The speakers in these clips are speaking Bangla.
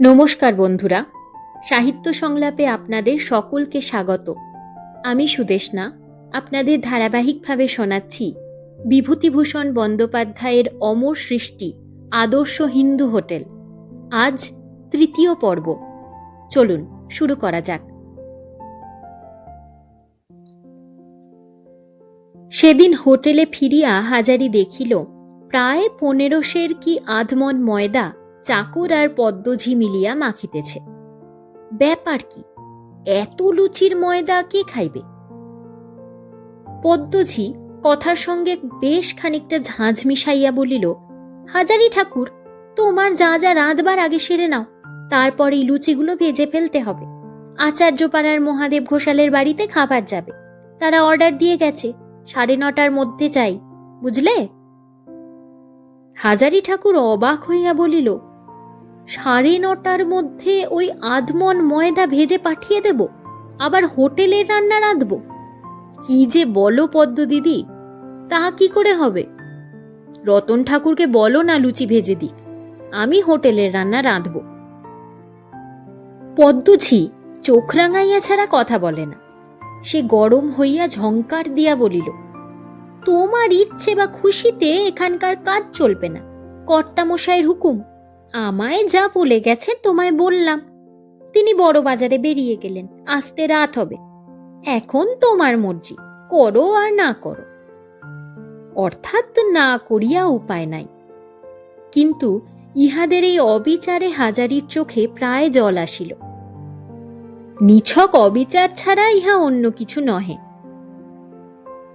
নমস্কার বন্ধুরা, সাহিত্য সংলাপে আপনাদের সকলকে স্বাগত। আমি সুদেষ্ণা আপনাদের ধারাবাহিকভাবে শোনাচ্ছি বিভূতিভূষণ বন্দ্যোপাধ্যায়ের অমর সৃষ্টি আদর্শ হিন্দু হোটেল। আজ তৃতীয় পর্ব। চলুন শুরু করা যাক। সেদিন হোটেলে ফিরিয়া হাজারি দেখিল প্রায় 15 সের কি আধমন ময়দা চাকর আর পদ্মঝি মিলিয়া মাখিতেছে। ব্যাপার কি, এত লুচির ময়দা কে খাইবে? পদ্মঝি কথার সঙ্গে বেশ খানিকটা ঝাঁঝ মিশাইয়া বলিল, হাজারি ঠাকুর, তোমার যা যা রাঁধবার আগে সেরে নাও, তারপর এই লুচিগুলো ভেজে ফেলতে হবে। আচার্যপাড়ার মহাদেব ঘোষালের বাড়িতে খাবার যাবে, তারা অর্ডার দিয়ে গেছে 9:30টার মধ্যে চাই, বুঝলে? হাজারি ঠাকুর অবাক হইয়া বলিল, 9:30টার মধ্যে ওই আধমন ময়দা ভেজে পাঠিয়ে দেব, আবার হোটেলের রান্না রাঁধব? কি যে বলো পদ্মদিদি, তাহা কি করে হবে? রতন ঠাকুরকে বলো না লুচি ভেজে দিক, আমি হোটেলের রান্না রাঁধব। পদ্মঝি চোখ রাঙাইয়া ছাড়া কথা বলে না। সে গরম হইয়া ঝংকার দিয়া বলিল, তোমার ইচ্ছে বা খুশিতে এখানকার কাজ চলবে না, কর্তামশাইয়ের হুকুম। আমায় যা বলে গেছে তোমায় বললাম। তিনি বড় বাজারে বেরিয়ে গেলেন, আসতে রাত হবে। এখন তোমার মর্জি, করো আর না করো। অর্থাৎ না করিয়া উপায় নাই। কিন্তু ইহাদের এই অবিচারে হাজারির চোখে প্রায় জল আসিল। নিছক অবিচার ছাড়া ইহা অন্য কিছু নহে।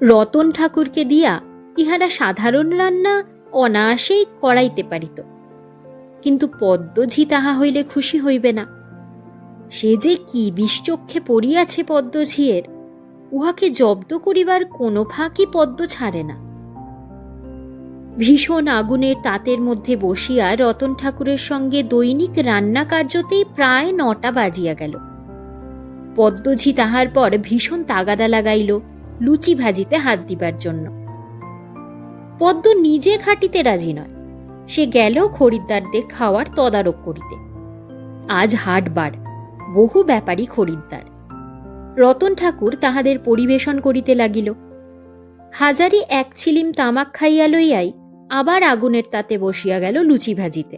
রতন ঠাকুরকে দিয়া ইহারা সাধারণ রান্না অনায়াসেই করাইতে পারিত, কিন্তু পদ্মঝি তাহা হইলে খুশি হইবে না। সে যে কি বিষচক্ষে পড়িয়াছে পদ্মঝিয়ের, উহাকে জব্দ করিবার কোনো ফাঁকি পদ্ম ছাড়ে না। ভীষণ আগুনের তাতের মধ্যে বসিয়া রতন ঠাকুরের সঙ্গে দৈনিক রান্না কার্যতেই প্রায় 9টা বাজিয়া গেল। পদ্মঝি তাহার পর ভীষণ তাগাদা লাগাইল লুচি ভাজিতে হাত দিবার জন্য। পদ্ম নিজে খাটিতে রাজি নয়, সে গেল খরিদ্দারদের খাওয়ার তদারক করিতে। আজ হাটবার, বহু ব্যাপারী খরিদ্দার। রতন ঠাকুর তাহাদের পরিবেশন করিতে লাগিল। হাজারি এক ছিলিম তামাক খাইয়া লইয়াই আবার আগুনের তাতে বসিয়া গেল লুচি ভাজিতে।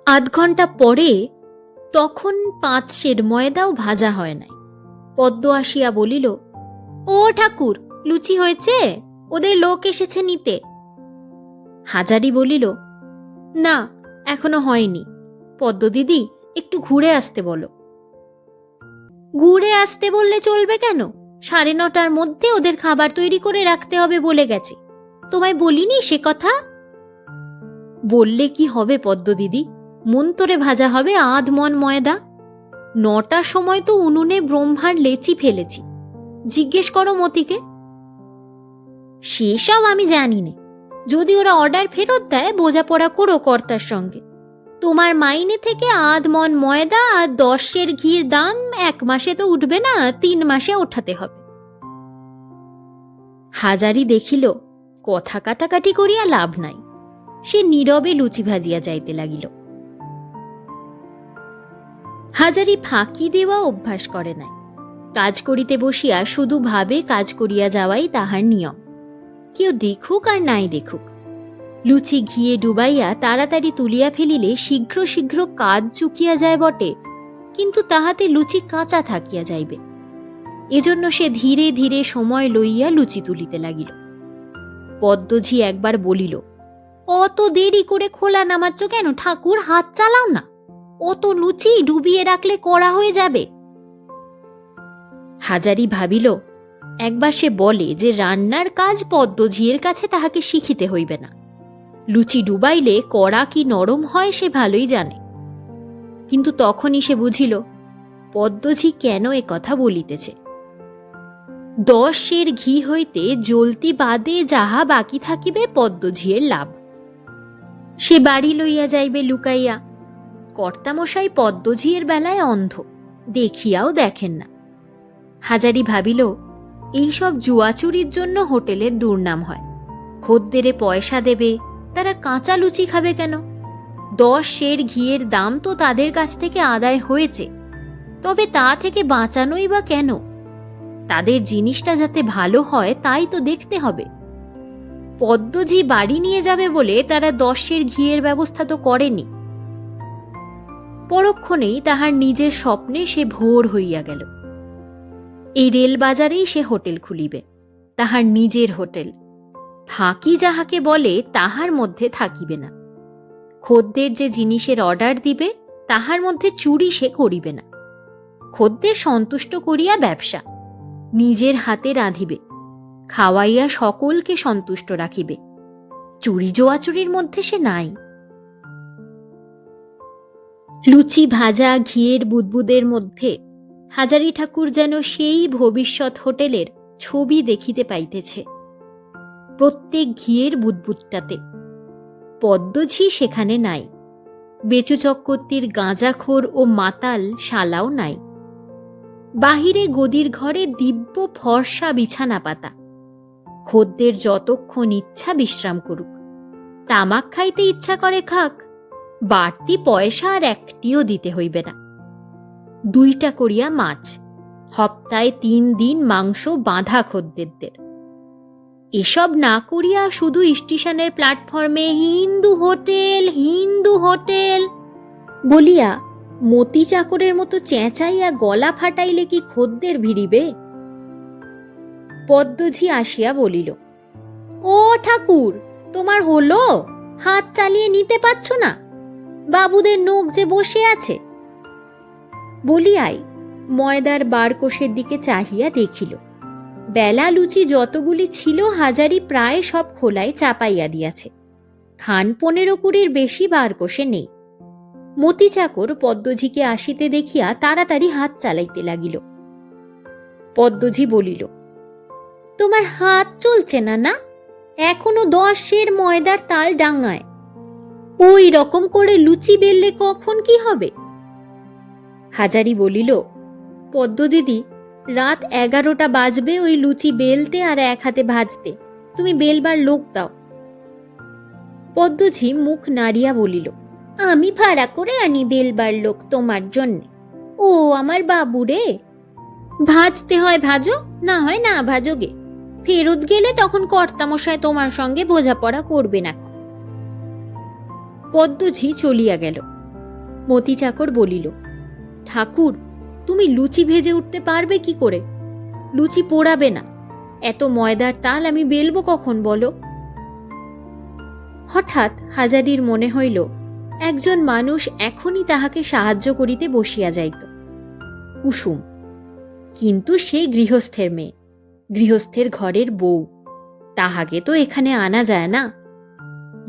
8 ঘণ্টা পরে তখন 5 সের ময়দাও ভাজা হয় নাই। পদ্ম আসিয়া বলিল, ও ঠাকুর, লুচি হয়েছে, ওদের লোক এসেছে নিতে। হাজারি বলিল, না, এখনো হয়নি। পদ্ম দিদি, একটু ঘুরে আসতে বলো। ঘুরে আসতে বললে চলবে কেন? 9:30টার মধ্যে ওদের খাবার তৈরি করে রাখতে হবে বলে গেছে। তোমায় বলিনি সে কথা? বললে কি হবে পদ্ম দিদি, মন্তরে ভাজা হবে আধমন ময়দা। 9টার সময় তো উনুনে ব্রহ্মার লেচি ফেলেছি, জিজ্ঞেস করো মতিকে। সেসব আমি জানি নে, যদি ওরা অর্ডার ফেরত দেয় বোঝাপড়া করো কর্তার সঙ্গে। তোমার মাইনে থেকে আধমন ময়দা আর 10 সের ঘির দাম 1 মাসে তো উঠবে না, 3 মাসে ওঠাতে হবে। হাজারি দেখিল কথা কাটাকাটি করিয়া লাভ নাই, সে নীরবে লুচি ভাজিয়া যাইতে লাগিল। হাজারি ফাঁকি দেওয়া অভ্যাস করে নাই। কাজ করিতে বসিয়া শুধু ভাবে কাজ করিয়া যাওয়াই তাহার নিয়ম, কেউ দেখুক আর নাই দেখুক। লুচি ঘিয়ে ডুবাইয়া তাড়াতাড়ি তুলিয়া ফেলিলে শীঘ্র শীঘ্র কাজ চুকিয়া যায় বটে, কিন্তু তাহাতে লুচি কাঁচা থাকিয়া যাইবে। এজন্য সে ধীরে ধীরে সময় লইয়া লুচি তুলিতে লাগিল। পদ্মঝি একবার বলিল, অত দেরি করে খোলা নামাচ্ছ কেন ঠাকুর, হাত চালাও না, অত লুচি ডুবিয়ে রাখলে কড়া হয়ে যাবে। হাজারি ভাবিল, একবার সে বলে যে রান্নার কাজ পদ্মঝিয়ের কাছে তাহাকে শিখিতে হইবে না। লুচি ডুবাইলে কড়া কি নরম হয় সে ভালোই জানে। কিন্তু তখনই সে বুঝিল পদ্মঝি কেন এ কথা বলিতেছে। 10 সের ঘি হইতে জ্বলতি বাদে যাহা বাকি থাকিবে পদ্মঝিয়ের লাভ। সে বাড়ি লইয়া যাইবে লুকাইয়া। কর্তামশাই পদ্মঝিয়ের বেলায় অন্ধ, দেখিয়াও দেখেন না। হাজারি ভাবিল, এইসব জুয়াচুরির জন্য হোটেলের দুর্নাম হয়। খদ্দেরে পয়সা দেবে, তারা কাঁচা লুচি খাবে কেন? 10 সের ঘিয়ের দাম তো তাদের কাছ থেকে আদায় হয়েছে, তবে তা থেকে বাঁচানোই বা কেন? তাদের জিনিসটা যাতে ভালো হয় তাই তো দেখতে হবে। পদ্মজি বাড়ি নিয়ে যাবে বলে তারা 10 সের ঘিয়ের ব্যবস্থা তো করেনি। পরক্ষণেই তাহার নিজের স্বপ্নে সে ভোর হইয়া গেল। এই রেল বাজারেই সে হোটেল খুলিবে, তাহার নিজের হোটেল। ফাঁকি যাহাকে বলে তাহার মধ্যে থাকিবে না। খদ্দের যে জিনিসের অর্ডার দিবে তাহার মধ্যে চুরি সে করিবে না। খদ্দের সন্তুষ্ট করিয়া ব্যবসা, নিজের হাতে রাঁধিবে, খাওয়াইয়া সকলকে সন্তুষ্ট রাখিবে। চুরি জোয়াচুরির মধ্যে সে নাই। লুচি ভাজা ঘিয়ের বুদবুদের মধ্যে হাজারি ঠাকুর যেন সেই ভবিষ্যৎ হোটেলের ছবি দেখিতে পাইতেছে। প্রত্যেক ঘিয়ের বুদবুদটাতে পদ্মঝি সেখানে নাই। বেচু চক্রবর্তীর গাঁজাখোর ও মাতাল শালাও নাই। বাহিরে গদির ঘরে দিব্য ফর্সা বিছানা পাতা। খদ্দের যতক্ষণ ইচ্ছা বিশ্রাম করুক, তামাক খাইতে ইচ্ছা করে খাক, বাড়তি পয়সা আর একটিও দিতে হইবে না। 2টা করিয়া মাছ, সপ্তাহে 3 দিন মাংস বাঁধা খদ্দেরদের। এসব না করিয়া শুধু স্টেশনের প্ল্যাটফর্মে হিন্দু হোটেল হিন্দু হোটেল বলিয়া মতি চাকরের মতো চেঁচাইয়া গলা ফাটাইলে কি খদ্দের ভিড়িবে? পদ্মঝি আসিয়া বলিল, ও ঠাকুর, তোমার হলো? হাত চালিয়ে নিতে পারছ না? বাবুদের নোক যে বসে আছে। বলিয়াই ময়দার বারকোষের দিকে চাহিয়া দেখিল। বেলা লুচি যতগুলি ছিল হাজারি প্রায় সব খোলায় চাপাইয়া দিয়াছে। খান 15-20 বেশি বারকোষে নেই। মতি চাকর পদ্মঝিকে আসিতে দেখিয়া তাড়াতাড়ি হাত চালাইতে লাগিল। পদ্মঝি বলিল, তোমার হাত চলছে না? না, এখনো 10 সের ময়দার তাল ডাঙায়। ওই রকম করে লুচি বেললে কখন কি হবে? হাজারি বলিল, পদ্মদিদি, রাত 11টা বাজবে ওই লুচি বেলতে আর 1 হাতে ভাজতে। তুমি বেলবার লোক দাও। পদ্মঝি মুখ নাড়িয়া বলিল, আমি ভাড়া করে আনি বেলবার লোক তোমার জন্যে। ও আমার বাবু রে, ভাজতে হয় ভাজো, না হয় না ভাজোগে। ফেরত গেলে তখন কর্তামশায় তোমার সঙ্গে বোঝাপড়া করবে না। পদ্মঝি চলিয়া গেল। মতি চাকর বলিল, ঠাকুর, তুমি লুচি ভেজে উঠতে পারবে কি করে? লুচি পোড়াবে না। এত ময়দার তাল আমি বেলবো কখন বলো? হঠাৎ হাজারির মনে হইল একজন মানুষ এখনই তাহাকে সাহায্য করিতে বসিয়া যাইত। কুসুম। কিন্তু সে গৃহস্থের মেয়ে, গৃহস্থের ঘরের বউ, তাহাকে তো এখানে আনা যায় না।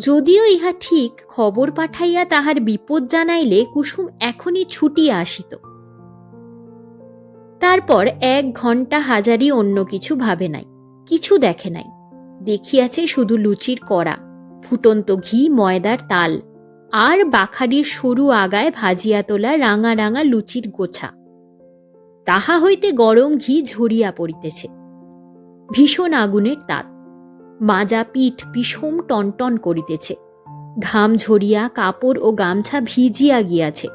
যদিও ইহা ঠিক, খবর পাঠাইয়া তাহার বিপদ জানাইলে কুসুম এখনই ছুটিয়া আসিত। তারপর 1 ঘণ্টা হাজারি অন্য কিছু ভাবে নাই, কিছু দেখে নাই। দেখিয়াছে শুধু লুচির কড়া, ফুটন্ত ঘি, ময়দার তাল, আর বাখারির সরু আগায় ভাজিয়া তোলা রাঙা রাঙা লুচির গোছা। তাহা হইতে গরম ঘি ঝরিয়া পড়িতেছে। ভীষণ আগুনের তাপ। মাজা পিঠ বিষম টনটন করিতেছে। ঘাম ঝরিয়া কাপড় ও গামছা ভিজিয়া গিয়াছে।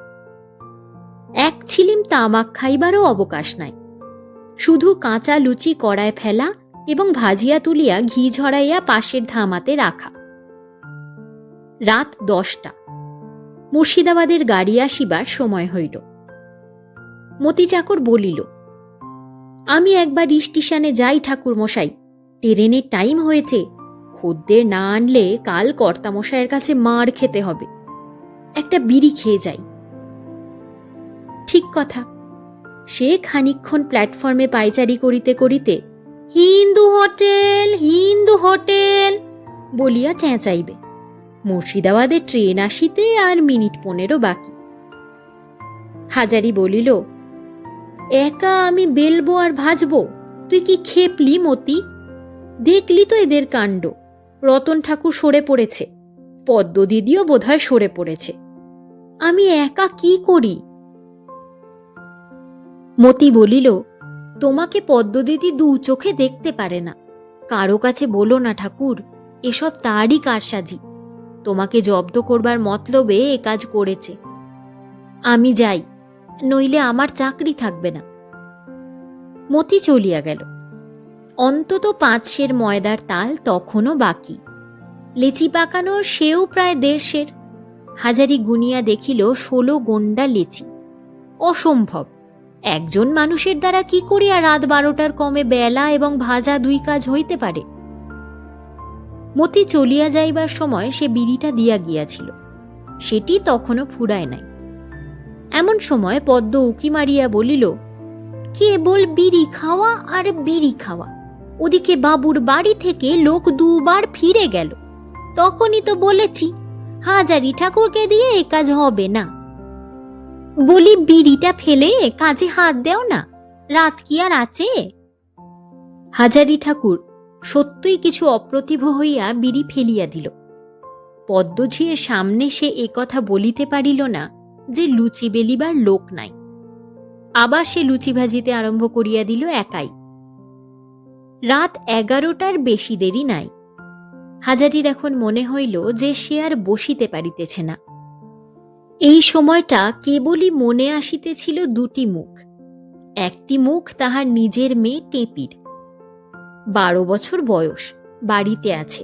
1 ছিলিম তামাক খাইবারও অবকাশ নাই। শুধু কাঁচা লুচি কড়ায় ফেলা এবং ভাজিয়া তুলিয়া ঘি ঝরাইয়া পাশের ধামাতে রাখা। রাত 10টা। মুর্শিদাবাদের গাড়ি আসিবার সময় হইল। মতি চাকর বলিল, আমি একবার স্টেশনে যাই ঠাকুর মশাই, ট্রেনের টাইম হয়েছে। খদ্দের না আনলে কাল কর্তামশাইয়ের কাছে মার খেতে হবে। একটা বিড়ি খেয়ে যাই। ঠিক কথা। সে খানিকক্ষণ প্ল্যাটফর্মে পায়চারি করিতে করিতে হিন্দু হোটেল হিন্দু হোটেল বলিয়া চেঁচাইবে। মুর্শিদাবাদে ট্রেন আসিতে আর মিনিট 15 বাকি। হাজারি বলিল, একা আমি বেলবো আর ভাজবো? তুই কি খেপলি মতি? দেখলি তো এদের কাণ্ড। রতন ঠাকুর সরে পড়েছে, পদ্মদিদিও বোধহয় সরে পড়েছে। আমি একা কি করি? মতি বলিল, তোমাকে পদ্মদিদি 2 চোখে দেখতে পারে না। কারো কাছে বলো না ঠাকুর, এসব তারই কারসাজি। তোমাকে জব্দ করবার মতলবে এ কাজ করেছে। আমি যাই, নইলে আমার চাকরি থাকবে না। মতি চলিয়া গেল। অন্তত 5 সের ময়দার তাল তখনও বাকি। লেচি পাকানোর সেও প্রায় 1.5 সের। হাজারি গুনিয়া দেখিল 16 গন্ডা লেচি। অসম্ভব! একজন মানুষের দ্বারা কি করিয়া রাত 12টার কমে বেলা এবং ভাজা 2 কাজ হইতে পারে? মতি চলিয়া যাইবার সময় সে বিড়িটা দিয়া গিয়াছিল, সেটি তখনও ফুরায় নাই। এমন সময় পদ্ম উকি মারিয়া বলিল, কেবল বিড়ি খাওয়া আর বিড়ি খাওয়া। ওদিকে বাবুর বাড়ি থেকে লোক 2 বার ফিরে গেল। তখনই তো বলেছি হাজারি ঠাকুরকে দিয়ে এ কাজ হবে না। বলি বিড়িটা ফেলে কাজে হাত দেও না, রাত কি আর আছে? হাজারি ঠাকুর সত্যই কিছু অপ্রতিভ হইয়া বিড়ি ফেলিয়া দিল। পদ্মঝিয়ের সামনে সে একথা বলিতে পারিল না যে লুচি বেলিবার লোক নাই। আবার সে লুচি ভাজিতে আরম্ভ করিয়া দিল একাই। রাত 11টার বেশি দেরি নাই। হাজারির এখন মনে হইল যে সে আর বসিতে পারিতেছে না। এই সময়টা কেবলই মনে আসিতেছিল 2টি মুখ। একটি মুখ তাহার নিজের মেয়ে টেপির, 12 বছর বয়স, বাড়িতে আছে।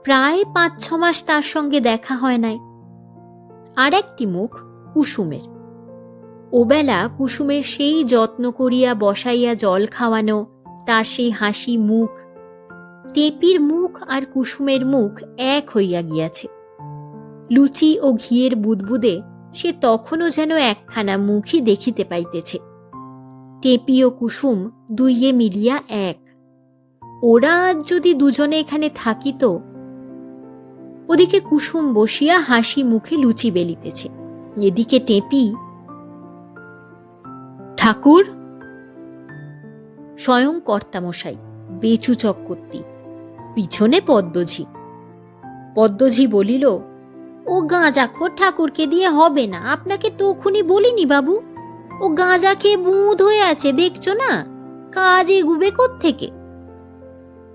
প্রায় 5-6 মাস তার সঙ্গে দেখা হয় নাই। আর একটি মুখ কুসুমের। ওবেলা কুসুমের সেই যত্ন করিয়া বসাইয়া জল খাওয়ানো, তার সেই হাসি মুখ। টেপির মুখ আর কুসুমের মুখ এক হইয়া গিয়াছে। লুচি ও ঘিয়ের বুদবুদে সে তখনও যেন একখানা মুখই দেখিতে পাইতেছে। টেপি ও কুসুম দুইয়ে মিলিয়া এক। ওরা আজ যদি দুজনে এখানে থাকিত। ওদিকে কুসুম বসিয়া হাসি মুখে লুচি বেলিতেছে, এদিকে টেপি। ঠাকুর! স্বয়ং কর্তামশাই, বেচু চক্রবর্তী, পিছনে পদ্মঝি। পদ্মঝি বলিল, ও গাঁজাখোর ঠাকুরকে দিয়ে হবে না, আপনাকে তখনই বলিনি বাবু? ও গাঁজা খেয়ে বুঁদ হয়ে আছে, দেখছো না? কাজ এগুবে কোত্থেকে?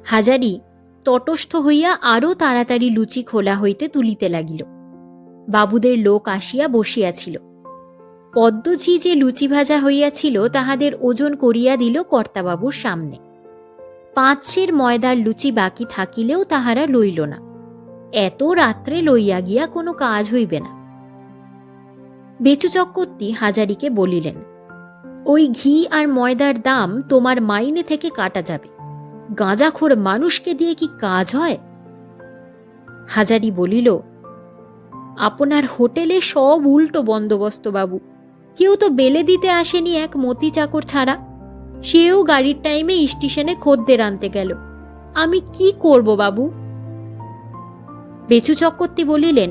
হাজারি তটস্থ হইয়া আরো তাড়াতাড়ি লুচি খোলা হইতে তুলিতে লাগিল। বাবুদের লোক আসিয়া বসিয়াছিল। পদ্মঝি যে লুচি ভাজা হইয়াছিল তাহাদের ওজন করিয়া দিল কর্তাবাবুর সামনে। 5 সের ময়দার লুচি বাকি থাকিলেও তাহারা লইল না। এত রাত্রে লইয়া গিয়া কোনো কাজ হইবে না। বেচু চক্রবর্তী হাজারিকে বলিলেন, ওই ঘি আর ময়দার দাম তোমার মাইনে থেকে কাটা যাবে। গাঁজাখোর মানুষকে দিয়ে কি কাজ হয়? হাজারি বলিল, আপনার হোটেলে সব উল্টো বন্দোবস্ত বাবু। কেউ তো বেলে দিতে আসেনি এক মতি চাকর ছাড়া। সেও গাড়ির টাইমে স্টেশনে খদ্দের আনতে গেল। আমি কি করব বাবু? বেচু চক্রবর্তী বলিলেন,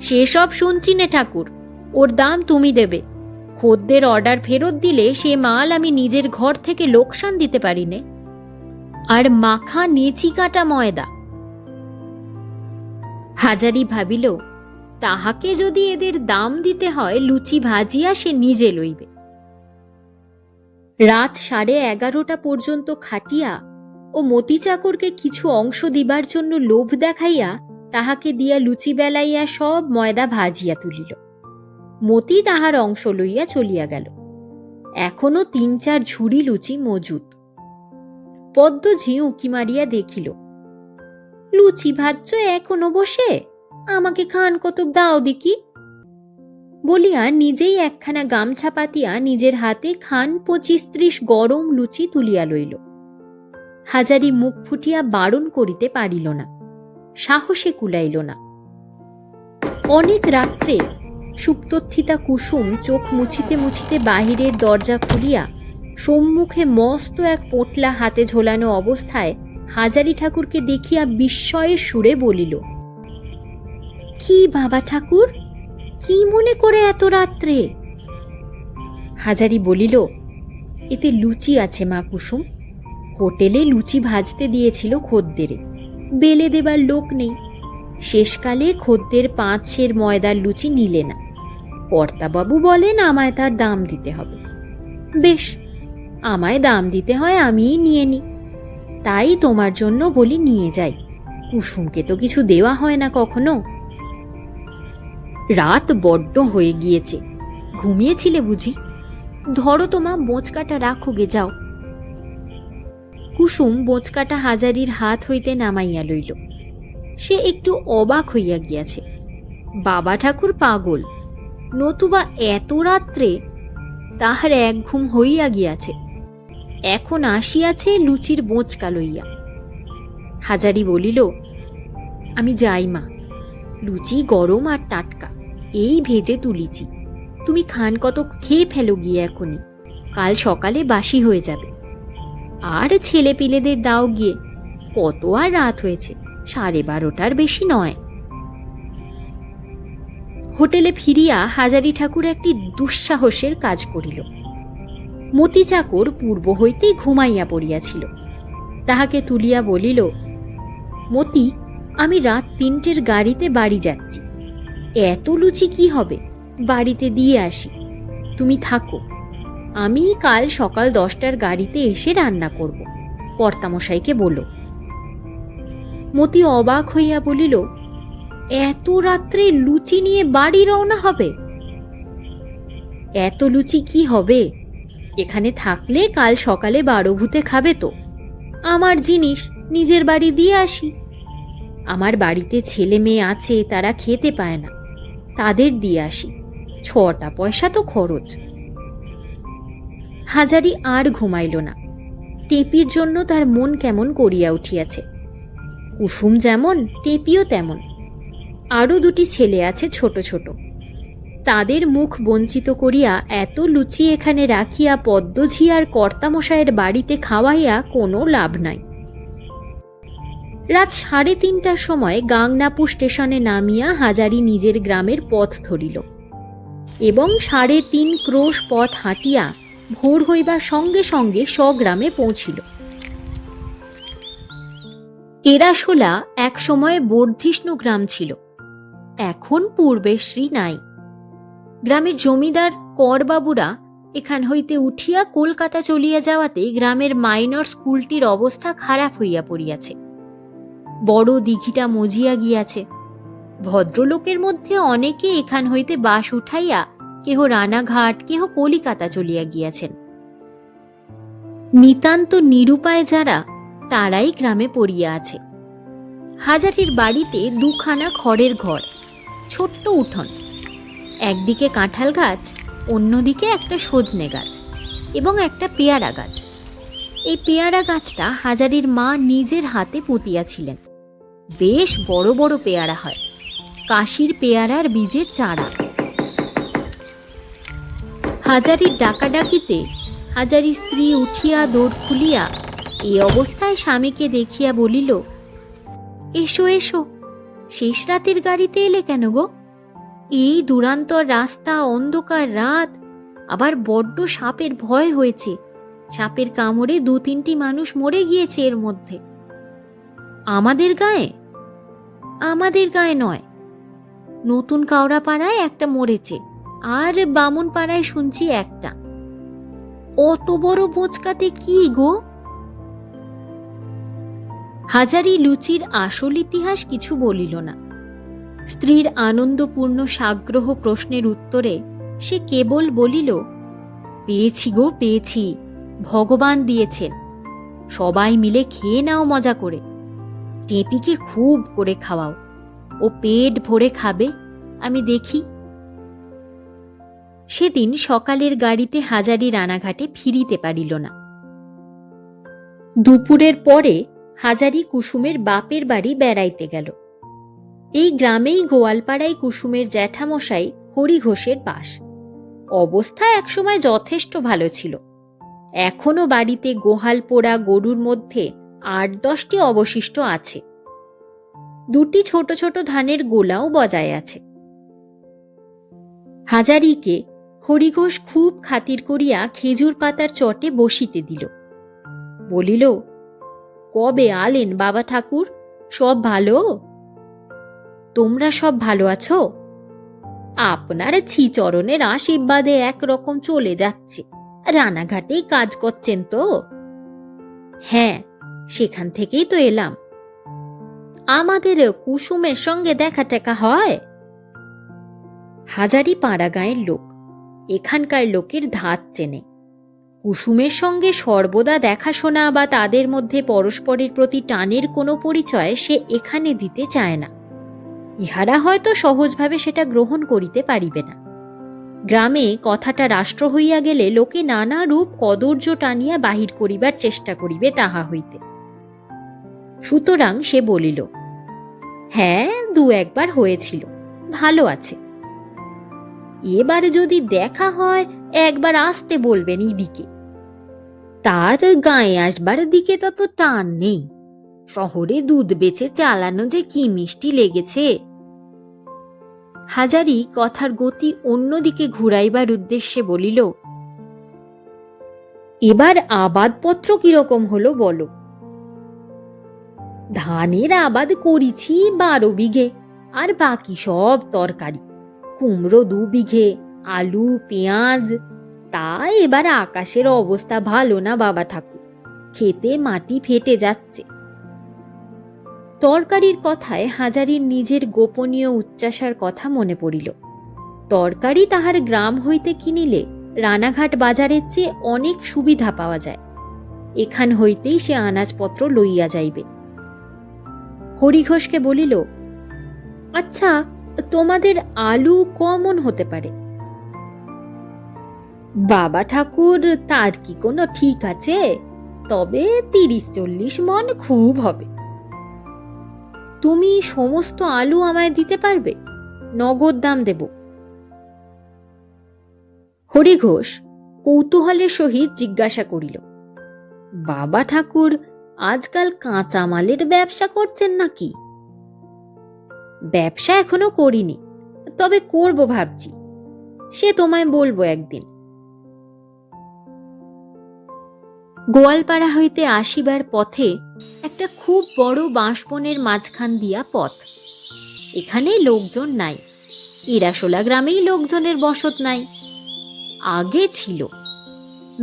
সেসব শুনছি নে ঠাকুর, ওর দাম তুমি দেবে। খদ্দের অর্ডার ফেরত দিলে সে মাল আমি নিজের ঘর থেকে লোকসান দিতে পারি নে। আর মাখা নেচি কাটা ময়দা। হাজারি ভাবিল, তাহাকে যদি এদের দাম দিতে হয়, লুচি ভাজিয়া সে নিজে লইবে। রাত 11:30 পর্যন্ত খাটিয়া ও মতি চাকরকে কিছু অংশ দিবার জন্য লোভ দেখাইয়া তাহাকে দিয়া লুচি বেলাইয়া সব ময়দা ভাজিয়া তুলিল। মতি তাহার অংশ লইয়া চলিয়া গেল। এখনো 3-4 ঝুড়ি লুচি মজুত। পদ্মঝি উঁকি মারিয়া দেখিল, লুচি ভাজছ এখনো বসে? আমাকে খান কতক দাও দেখি। বলিয়া নিজেই একখানা গামছা পাতিয়া নিজের হাতে খান 25-30 গরম লুচি তুলিয়া লইল। হাজারি মুখ ফুটিয়া বারণ করিতে পারিল না, সাহসে কুলাইল না। অনেক রাত্রে সুপ্তথিতা কুসুম চোখ মুছিতে মুছিতে বাহিরের দরজা খুলিয়া সম্মুখে মস্ত এক পোটলা হাতে ঝোলানো অবস্থায় হাজারি ঠাকুরকে দেখিয়া বিস্ময়ের সুরে বলিল, কি বাবা ঠাকুর, কি মনে করে এত রাত্রে? হাজারি বলিল, এতে লুচি আছে মা কুসুম। হোটেলে লুচি ভাজতে দিয়েছিল খদ্দেরে, বেলে দেবার লোক নেই। শেষকালে খদ্দের 5 সের ময়দার লুচি নিলে না। কর্তাবাবু বলেন আমায় তার দাম দিতে হবে। বেশ, আমায় দাম দিতে হয়, আমিই নিয়ে নি। তাই তোমার জন্য বলি নিয়ে যাই। কুসুমকে তো কিছু দেওয়া হয় না কখনো। রাত বড্ড হয়ে গিয়েছে, ঘুমিয়েছিলে বুঝি? ধরো তোমা, বোঁচকাটা রাখো গে, যাও। কুসুম বোঁচকাটা হাজারির হাত হইতে নামাইয়া লইল। সে একটু অবাক হইয়া গিয়াছে। বাবা ঠাকুর পাগল, নতুবা এত রাত্রে? তাহার এক ঘুম হইয়া গিয়াছে, এখন আসিয়াছে লুচির বোঁচকা লইয়া। হাজারি বলিল, আমি যাই মা, লুচি গরম আর টাটকা, এই ভেজে তুলিছি। তুমি খান কতক খেয়ে ফেলো গিয়ে এখনই, কাল সকালে বাসি হয়ে যাবে। আর ছেলে পিলেদের দাও গিয়ে, কত আর রাত হয়েছে, 12:30 বেশি নয়। হোটেলে ফিরিয়া হাজারি ঠাকুর একটি দুঃসাহসের কাজ করিল। মতি চাকর পূর্ব হইতেই ঘুমাইয়া পড়িয়াছিল। তাহাকে তুলিয়া বলিল, মতি, আমি রাত 3টের গাড়িতে বাড়ি যাচ্ছি, এত লুচি কি হবে, বাড়িতে দিয়ে আসি, তুমি থাকো, আমি কাল সকাল 10টার গাড়িতে এসে রান্না করব, কর্তামশাইকে বলো। মতি অবাক হইয়া বলিল, এত রাত্রে লুচি নিয়ে বাড়ি রওনা হবে? এত লুচি কি হবে, এখানে থাকলে কাল সকালে 12 ভূতে খাবে তো। আমার জিনিস নিজের বাড়ি দিয়ে আসি। আমার বাড়িতে ছেলে মেয়ে আছে, তারা খেতে পায় না, তাদের দিয়ে আসি, 6টা পয়সা তো খরচ। হাজারি আর ঘুমাইল না। টেপির জন্য তার মন কেমন করিয়া উঠিয়াছে। কুসুম যেমন, টেপিও তেমন। আরও 2টি ছেলে আছে ছোট ছোট, তাদের মুখ বঞ্চিত করিয়া এত লুচি এখানে রাখিয়া পদ্মঝি আর কর্তামশায়ের বাড়িতে খাওয়াইয়া কোনো লাভ নাই। রাত 3:30টার সময় গাংনাপু স্টেশনে নামিয়া হাজারি নিজের গ্রামের পথ ধরিল এবং 3.5 ক্রোশ পথ হাঁটিয়া ভোর হইবার সঙ্গে সঙ্গে স্বগ্রামে পৌঁছিল। এরাশোলা এক সময় বর্ধিষ্ণু গ্রাম ছিল, এখন পূর্বেশ্রী নাই। গ্রামের জমিদার করবাবুরা এখান হইতে উঠিয়া কলকাতা চলিয়া যাওয়াতে গ্রামের মাইনর স্কুলটির অবস্থা খারাপ হইয়া পড়িয়াছে। বড় দিঘিটা মজিয়া গিয়াছে। ভদ্রলোকের মধ্যে অনেকে এখান হইতে বাস উঠাইয়া কেহ রানাঘাট, কেহ কলিকাতা চলিয়া গিয়াছেন। নিতান্ত নিরুপায় যারা, তারাই গ্রামে পড়িয়া আছে। হাজারির বাড়িতে 2খানা খড়ের ঘর, ছোট্ট উঠোন, একদিকে কাঁঠাল গাছ, অন্যদিকে একটা সজনে গাছ এবং একটা পেয়ারা গাছ। এই পেয়ারা গাছটা হাজারির মা নিজের হাতে পুঁতিয়াছিলেন। বেশ বড় বড় পেয়ারা হয়, কাশির পেয়ারার বীজের চারা। হাজারির ডাকাডাকিতে হাজারি স্ত্রী উঠিয়া দৌড় খুলিয়া এই অবস্থায় স্বামীকে দেখিয়া বলিল, এসো এসো, শেষ রাতের গাড়িতে এলে কেন গো? এই দুরান্তর রাস্তা, অন্ধকার রাত, আবার বড্ড সাপের ভয় হয়েছে। সাপের কামড়ে 2-3টি মানুষ মরে গিয়েছে এর মধ্যে। আমাদের গায়ে? আমাদের গায়ে নয়, নতুন কাওড়াপাড়ায় একটা মরেছে, আর বামুন পাড়ায় শুনছি একটা। অত বড় বোঁচকাতে কি গো? হাজারি লুচির আসল ইতিহাস কিছু বলিল না। স্ত্রীর আনন্দপূর্ণ সাগ্রহ প্রশ্নের উত্তরে সে কেবল বলিল, পেয়েছি গো, পেয়েছি, ভগবান দিয়েছেন, সবাই মিলে খেয়ে নাও মজা করে। টেপিকে খুব করে খাওয়াও, ও পেট ভরে খাবে, আমি দেখি। সেদিন সকালের গাড়িতে হাজারি রানাঘাটে ফিরিতে পারিল না। দুপুরের পরে হাজারি কুসুমের বাপের বাড়ি বেড়াইতে গেল। এই গ্রামেই গোয়ালপাড়ায় কুসুমের জ্যাঠামশাই হরি ঘোষের বাস। অবস্থা একসময় যথেষ্ট ভালো ছিল। এখনো বাড়িতে গোহাল পোড়া গরুর মধ্যে 8-10টি অবশিষ্ট আছে। 2টি ছোট ছোট ধানের গোলাও বজায় আছে। হাজারিকে হরিঘোষ খুব খাতির করিয়া খেজুর পাতার চটে বসিতে দিল। বলিল, কবে আলেন বাবা ঠাকুর? সব ভালো? তোমরা সব ভালো আছো? আপনার শ্রীচরণের আশীর্বাদে একরকম চলে যাচ্ছে। রানাঘাটেই কাজ করছেন তো? হ্যাঁ, সেখান থেকেই তো এলাম। আমাদের কুসুমের সঙ্গে দেখা টেকা হয়? হাজারি পাড়া গাঁয়ের লোক, এখানকার লোকের ধাত চেনে। কুসুমের সঙ্গে সর্বদা দেখাশোনা বা তাদের মধ্যে পরস্পরের প্রতি টানের কোনো পরিচয় সে এখানে দিতে চায় না। ইহারা হয়তো সহজভাবে সেটা গ্রহণ করিতে পারিবে না। গ্রামে কথাটা রাষ্ট্র হইয়া গেলে লোকে নানা রূপ কদর্য টানিয়া বাহির করিবার চেষ্টা করিবে তাহা হইতে। সুতরাং সে বলিল, হ্যাঁ, 2-1 বার হয়েছিল, ভালো আছে। এবার যদি দেখা হয় একবার আসতে বলবেন ইদিকে। তার গায়ে আসবার দিকে তত টান নেই। শহরে দুধ বেচে চালানো যে কি মিষ্টি লেগেছে। হাজারি কথার গতি অন্যদিকে ঘুরাইবার উদ্দেশ্যে বলিল, এবার আবাদপত্র কিরকম হলো বলো। ধানের আবাদ করেছি 12 বিঘে, আর বাকি সব তরকারি। কুমড়ো 2 বিঘে, আলু, পেঁয়াজ। তা এবার আকাশের অবস্থা ভালো না বাবা ঠাকুর, খেতে মাটি ফেটে যাচ্ছে। তরকারির কথায় হাজারির নিজের গোপনীয় উচ্চাসার কথা মনে পড়িল। তরকারি তাহার গ্রাম হইতে কিনিলে রানাঘাট বাজারের চেয়ে অনেক সুবিধা পাওয়া যায়। এখান হইতেই সে আনাজপত্র লইয়া যাইবে। হরিঘোষকে বলিল, আচ্ছা, তোমাদের আলু কমন হতে পারে? বাবা ঠাকুর, তার কি কোনো ঠিক আছে? তবে 30-40 মণ খুব হবে। তুমি সমস্ত আলু আমায় দিতে পারবে? নগদ দাম দেব। হরিঘোষ কৌতূহলের সহিত জিজ্ঞাসা করিল, বাবা ঠাকুর আজকাল কাঁচা মালের ব্যবসা করছেন নাকি? ব্যবসা এখনো করিনি, তবে করব ভাবছি। সে তোমায় বলবো একদিন। গোয়ালপাড়া হইতে আসিবার পথে একটা খুব বড় বাঁশবনের মাঝখান দিয়া পথ। এখানে লোকজন নাই। ইরাশোলা গ্রামেই লোকজনের বসত নাই। আগে ছিল।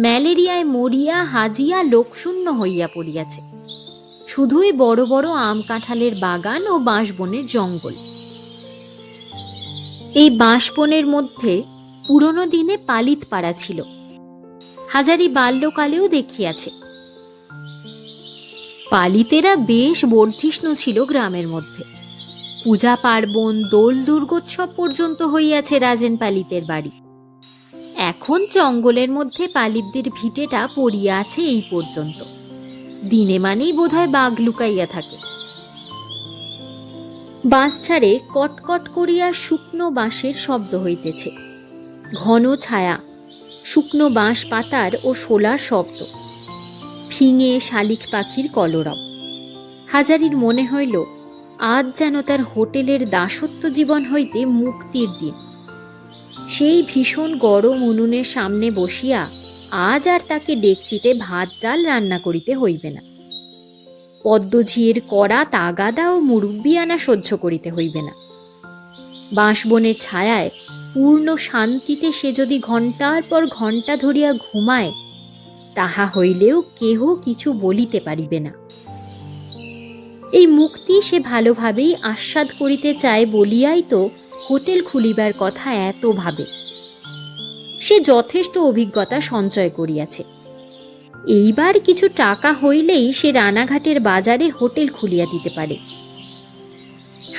ম্যালেরিয়ায় মরিয়া হাজিয়া লোকশূন্য হইয়া পড়িয়াছে। শুধুই বড় বড় আম কাঁঠালের বাগান ও বাঁশবনের জঙ্গল। এই বাঁশবনের মধ্যে পুরনো দিনে পালিত পাড়া ছিল। হাজারি বাল্যকালেও দেখিয়াছে। পালিতেরা বেশ বর্ধিষ্ণু ছিল গ্রামের মধ্যে। পূজা পার্বণ, দোল দুর্গোৎসব পর্যন্ত হইয়াছে রাজেন পালিতের বাড়ি। এখন জঙ্গলের মধ্যে পালিতদের ভিটেটা পড়িয়া আছে এই পর্যন্ত। দিনে মানেই বোধহয় বাঘ লুকাইয়া থাকে। বাঁশ ছাড়ে কটকট করিয়া শুকনো বাঁশের শব্দ হইতেছে। ঘন ছায়া, শুকনো বাঁশ পাতার ও শোলার শব্দ, ফিঙে শালিক পাখির কলরব। হাজারির মনে হইল আজ যেন তার হোটেলের দাসত্ব জীবন হইতে মুক্তির দিন। সেই ভীষণ গরম উনুনের সামনে বসিয়া আজ আর তাকে ডেকচিতে ভাত ডাল রান্না করিতে হইবে না। পদ্মঝিয়ের কড়া তাগাদা ও মুরব্বিয়ানা সহ্য করিতে হইবে না। বাঁশবনের ছায়ায় পূর্ণ শান্তিতে সে যদি ঘণ্টার পর ঘণ্টা ধরিয়া ঘুমায়, তাহা হইলেও কেহ কিছু বলিতে পারিবে না। এই মুক্তি সে ভালোভাবেই আস্বাদ করিতে চায় বলিয়াই তো হোটেল খুলিবার কথা এত ভাবে। সে যথেষ্ট অভিজ্ঞতা সঞ্চয় করিয়াছে। এইবার কিছু টাকা হইলেই সে রানাঘাটের বাজারে হোটেল খুলিয়া দিতে পারে।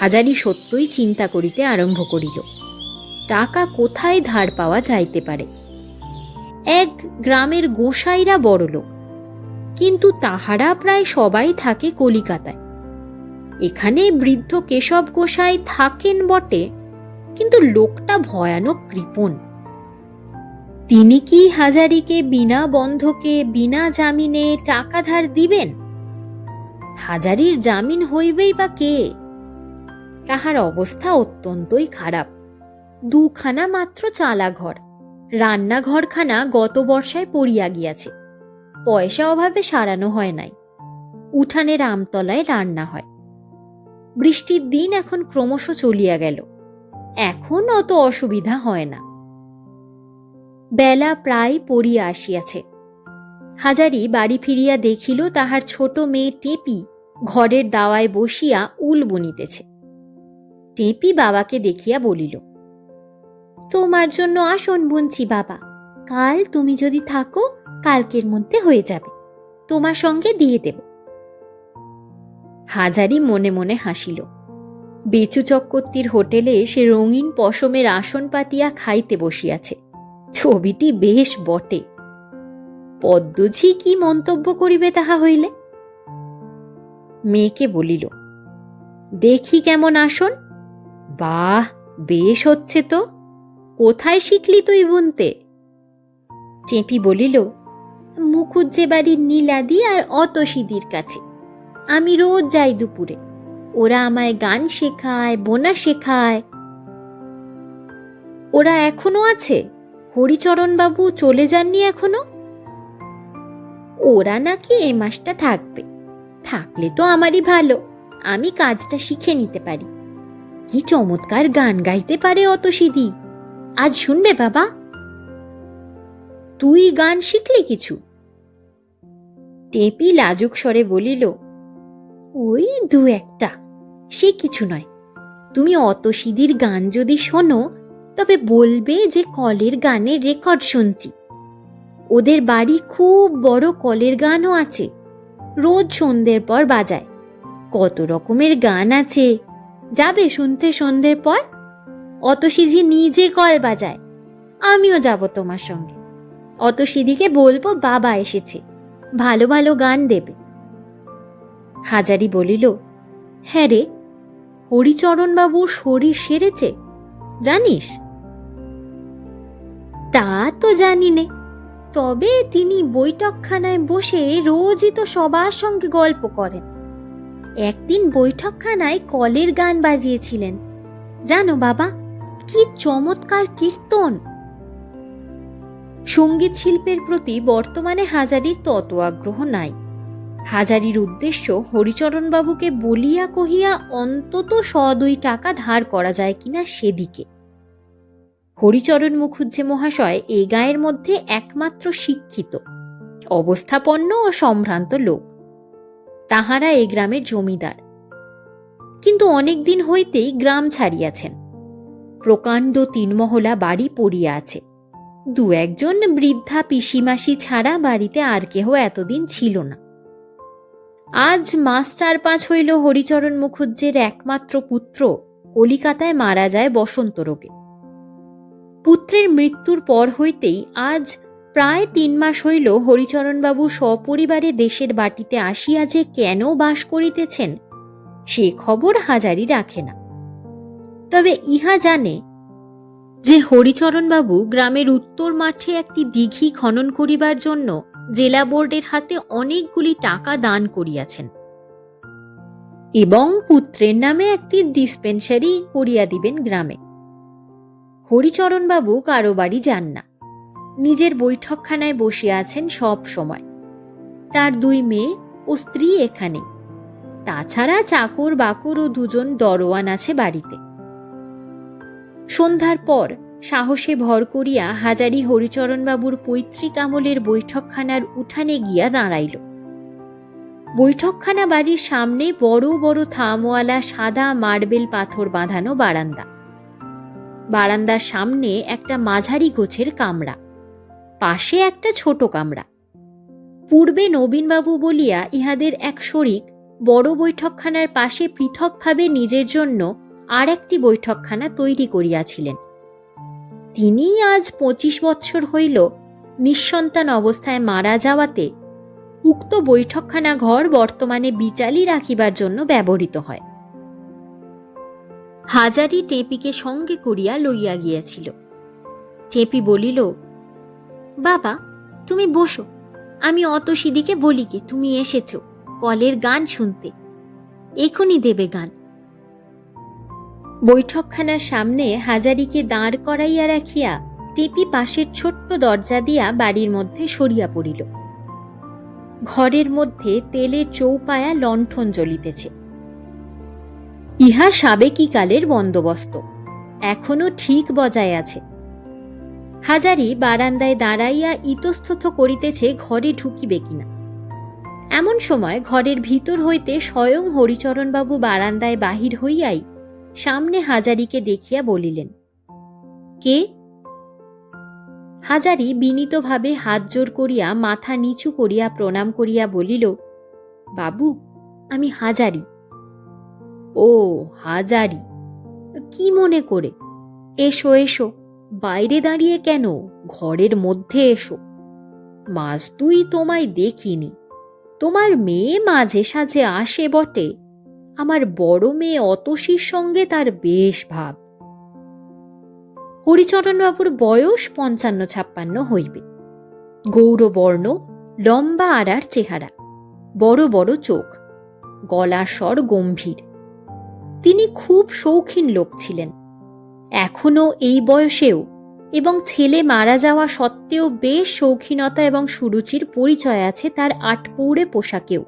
হাজারি সত্যই চিন্তা করিতে আরম্ভ করিল, টাকা কোথায় ধার পাওয়া যাইতে পারে। এক গ্রামের গোসাইরা বড়লোক, কিন্তু তাহারা প্রায় সবাই থাকে কলিকাতায়। এখানে বৃদ্ধ কেশব গোসাই থাকেন বটে, কিন্তু লোকটা ভয়ানক কৃপণ। তিনি কি হাজারিকে বিনা বন্ধকে বিনা জামিনে টাকা ধার দিবেন? হাজারির জামিন হইবেই বা কে? তাহার অবস্থা অত্যন্তই খারাপ। 2খানা মাত্র চালা ঘর, রান্নাঘরখানা গত বর্ষায় পড়িয়া গিয়াছে। পয়সা অভাবে সারানো হয় নাই। উঠানের আমতলায় রান্না হয়। বৃষ্টির দিন এখন ক্রমশ চলিয়া গেল, এখন অত অসুবিধা হয় না। বেলা প্রায় পড়িয়া আসিয়াছে। হাজারি বাড়ি ফিরিয়া দেখিল তাহার ছোট মেয়ে টেপি ঘরের দাওয়ায় বসিয়া উল বুনিতেছে। টেপি বাবাকে দেখিয়া বলিল, তোমার জন্য আসন বুনছি বাবা, কাল তুমি যদি থাকো কালকের মধ্যে হয়ে যাবে, তোমার সঙ্গে দিয়ে দেব। হাজারি মনে মনে হাসিল। বেচু চক্রবর্তীর হোটেলে সে রঙিন পশমের আসন পাতিয়া খাইতে বসিয়াছে, ছবিটি বেশ বটে। পদ্মঝি কি মন্তব্য করিবে তাহা হইলে? মেয়েকে বলিল, দেখি কেমন আসন। বাহ, বেশ হচ্ছে তো, কোথায় শিখলি তুই বুনতে? টেপি বলিল, মুখুজ্জে বাড়ির নীলাদি আর অতসীদির কাছে। আমি রোজ যাই দুপুরে, ওরা আমায় গান শেখায়, বোনা শেখায়। ওরা এখনো আছে? হরিচরণ বাবু চলে যাননি এখনো? ওরা নাকি এ মাসটা থাকবে। থাকলে তো আমারই ভালো, আমি কাজটা শিখে নিতে পারি। কি চমৎকার গান গাইতে পারে অতসীদি, আজ শুনবে বাবা? তুই গান শিখলি কিছু? টেপি লাজুক স্বরে বলিল, ওই দু একটা, সে কিছু নয়। তুমি অতসীদির গান যদি শোনো তবে বলবে যে কলের গানের রেকর্ড শুনছি। ওদের বাড়ি খুব বড় কলের গানও আছে, রোজ সন্ধ্যের পর বাজায়। কত রকমের গান আছে, যাবে শুনতে সন্ধ্যের পর? অতসীদি নিজে কল বাজায়, আমিও যাব তোমার সঙ্গে। অতসীদিকে বলবো বাবা এসেছে, ভালো ভালো গান দেবে। হাজারি বলিল, হ্যাঁ রে, হরিচরণ বাবুর শরীর সেরেছে জানিস? তা তো জানি নে, তবে তিনি বৈঠকখানায় বসে রোজই তো সবার সঙ্গে গল্প করেন। একদিন বৈঠকখানায় কলের গান বাজিয়েছিলেন, জানো বাবা, কি চমৎকার কীর্তন। সঙ্গীত শিল্পের প্রতি বর্তমানে হাজারির তত আগ্রহ নাই। হাজারির উদ্দেশ্য হরিচরণ বাবুকে বলিয়া কহিয়া অন্তত 100-2 টাকা ধার করা যায় কিনা সেদিকে। হরিচরণ মুখুজ্জে মহাশয় এ গাঁয়ের মধ্যে একমাত্র শিক্ষিত, অবস্থাপন্ন ও সম্ভ্রান্ত লোক। তাহারা এ গ্রামের জমিদার, কিন্তু অনেক দিন হইতেই গ্রাম ছাড়িয়াছেন। প্রকাণ্ড 3 মহলা বাড়ি পড়িয়া আছে। 2-1 বৃদ্ধা পিসিমাসি ছাড়া বাড়িতে আর কেহ এতদিন ছিল না। আজ মাস 4-5 হইল হরিচরণ মুখুজ্জের একমাত্র পুত্র কলিকাতায় মারা যায় বসন্ত রোগে। পুত্রের মৃত্যুর পর হইতেই আজ প্রায় 3 মাস হইল হরিচরণবাবু সপরিবারে দেশের বাটিতে আসিয়া যে কেন বাস করিতেছেন সে খবর হাজারি রাখে না। তবে ইহা জানে যে হরিচরণবাবু গ্রামের উত্তর মাঠে একটি দিঘি খনন করিবার জন্য জেলা বোর্ডের হাতে অনেকগুলি টাকা দান করিয়াছেন এবং পুত্রের নামে একটি ডিসপেন্সারি করিয়া দিবেন গ্রামে। হরিচরণবাবু কারো বাড়ি যান না, নিজের বৈঠকখানায় বসিয়া আছেন সব সময়। তার 2 মেয়ে ও স্ত্রী এখানে, তাছাড়া চাকর বাকর ও 2 দরোয়ান আছে বাড়িতে। সন্ধ্যার পর সাহসে ভর করিয়া হাজারি হরিচরণবাবুর পৈতৃক আমলের বৈঠকখানার উঠানে গিয়া দাঁড়াইল। বৈঠকখানা বাড়ির সামনে বড় বড় থামওয়ালা সাদা মার্বেল পাথর বাঁধানো বারান্দা। বারান্দার সামনে একটা মাঝারি গোছের কামরা, পাশে একটা ছোট কামরা। পূর্বে নবীনবাবু বলিয়া ইহাদের এক শরিক বড় বৈঠকখানার পাশে পৃথকভাবে নিজের জন্য আর একটি বৈঠকখানা তৈরি করিয়াছিলেন। তিনি আজ 25 বৎসর হইল নিঃসন্তান অবস্থায় মারা যাওয়াতে উক্ত বৈঠকখানা ঘর বর্তমানে বিচালি রাখিবার জন্য ব্যবহৃত হয়। হাজারি টেপিকে সঙ্গে করিয়া লইয়া গিয়াছিল। টেপি বলিল, বাবা তুমি বসো, আমি অতসীদিকে বলি গে তুমি এসেছ কলের গান শুনতে, এখনই দেবে গান। বৈঠকখানার সামনে হাজারিকে দাঁড় করাইয়া রাখিয়া টেপি পাশের ছোট্ট দরজা দিয়া বাড়ির মধ্যে সরিয়া পড়িল। ঘরের মধ্যে তেলের চৌপায়া লণ্ঠন জ্বলিতেছে। ইহা সাবেকিকালের বন্দোবস্ত, এখনো ঠিক বজায় আছে। হাজারি বারান্দায় দাঁড়াইয়া ইতস্তত করিতেছে ঘরে ঢুকিবে কিনা। এমন সময় ঘরের ভিতর হইতে স্বয়ং হরিচরণবাবু বারান্দায় বাহির হইয়াই সামনে হাজারিকে দেখিয়া বলিলেন, কে? হাজারি বিনীতভাবে হাত জোর করিয়া মাথা নিচু করিয়া প্রণাম করিয়া বলিল, বাবু, আমি হাজারি। ও হাজারি, কি মনে করে? এসো এসো, বাইরে দাঁড়িয়ে কেন, ঘরের মধ্যে এসো। মাস দুই তোমায় দেখিনি। তোমার মেয়ে মাঝে সাঝে আসে বটে, আমার বড় মেয়ে অতসীর সঙ্গে তার বেশ ভাব। হরিচরণবাবুর বয়স ৫৫-৫৬ হইবে। গৌরবর্ণ, লম্বা আড়ার চেহারা, বড় বড় চোখ, গলার স্বর গম্ভীর। তিনি খুব শৌখিন লোক ছিলেন। এখনো এই বয়সেও এবং ছেলে মারা যাওয়া সত্ত্বেও বেশ শৌখিনতা এবং সুরুচির পরিচয় আছে তার আটপৌরে পোশাকেও।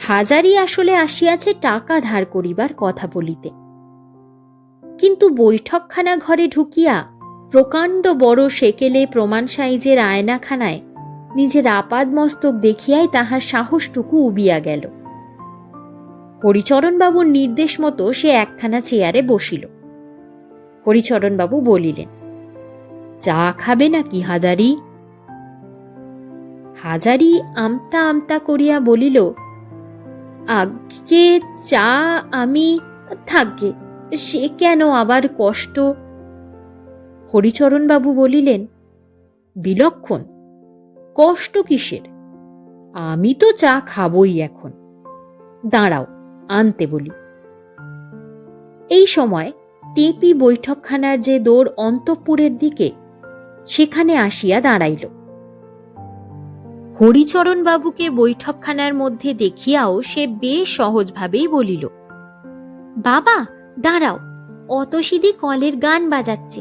হাজারি আসলে আসিয়াছে টাকা ধার করিবার কথা বলিতে, কিন্তু বৈঠকখানা ঘরে ঢুকিয়া প্রকাণ্ড বড় সেকেলে প্রমাণ সাইজের আয়নাখানায় নিজের আপাদ মস্তক দেখিয়াই তাহার সাহসটুকু উবিয়া গেল। হরিচরণবাবুর নির্দেশ মতো সে একখানা চেয়ারে বসিল। হরিচরণবাবু বলিলেন, চা খাবে নাকি হাজারি? হাজারি আমতা আমতা করিয়া বলিল, আগে চা আমি থাকবে, সে কেন আবার কষ্ট? হরিচরণবাবু বলিলেন, বিলক্ষণ, কষ্ট কিসের? আমি তো চা খাবই এখন। দাঁড়াও, আনতে বলি। এই সময় টেপি বৈঠকখানার যে দৌড় অন্তঃপুরের দিকে, সেখানে আসিয়া দাঁড়াইল। হরিচরণবাবুকে বৈঠকখানার মধ্যে দেখিয়াও সে বেশ সহজভাবেই বলিল, বাবা দাঁড়াও, অতসীদি কলের গান বাজাচ্ছে।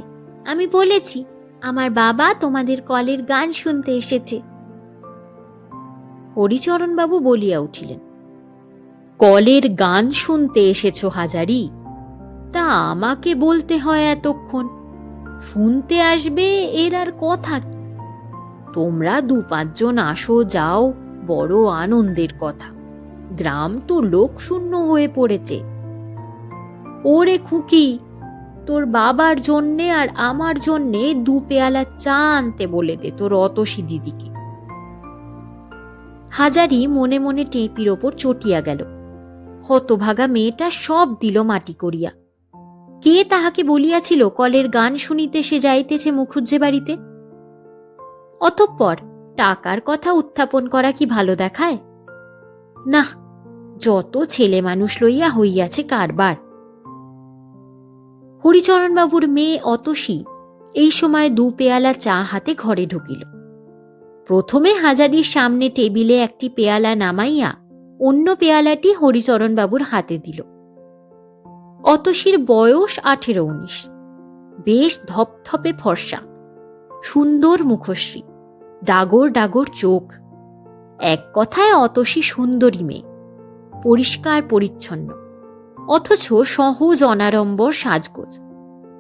আমি বলেছি আমার বাবা তোমাদের কলের গান শুনতে এসেছে। হরিচরণবাবু বলিয়া উঠিলেন, কলের গান শুনতে এসেছ হাজারি? তা আমাকে বলতে হয় এতক্ষণ? শুনতে আসবে এর আর কথা কি? তোমরা ২-৫ জন আসো যাও, বড় আনন্দের কথা। গ্রাম তো লোকশূন্য হয়ে পড়েছে। ওরে খুকি, তোর বাবার জন্যে আর আমার জন্যে ২ পেয়ালা চা আনতে বলে দে তোর অতসী দিদিকে। হাজারি মনে মনে টেপির ওপর চটিয়া গেল। হতভাগা মেয়েটা সব দিল মাটি করিয়া। কে তাহাকে বলিয়াছিল কলের গান শুনিতে সে যাইতেছে মুখুজ্জে বাড়িতে? অতঃপর টাকার কথা উত্থাপন করা কি ভালো দেখায়? না, যত ছেলে মানুষ লইয়া হইয়াছে কারবার। হরিচরণবাবুর মেয়ে অতসী এই সময় ২ পেয়ালা চা হাতে ঘরে ঢুকিল। প্রথমে হাজারির সামনে টেবিলে একটি পেয়ালা নামাইয়া অন্য পেয়ালাটি হরিচরণবাবুর হাতে দিল। অতসীর বয়স ১৮-১৯, বেশ ধপধপে ফর্সা, সুন্দর মুখশ্রী, ডাগর ডাগর চোখ। এক কথায় অতসী সুন্দরী মেয়ে, পরিষ্কার পরিচ্ছন্ন, অথচ সহজ অনাড়ম্বর সাজগোজ।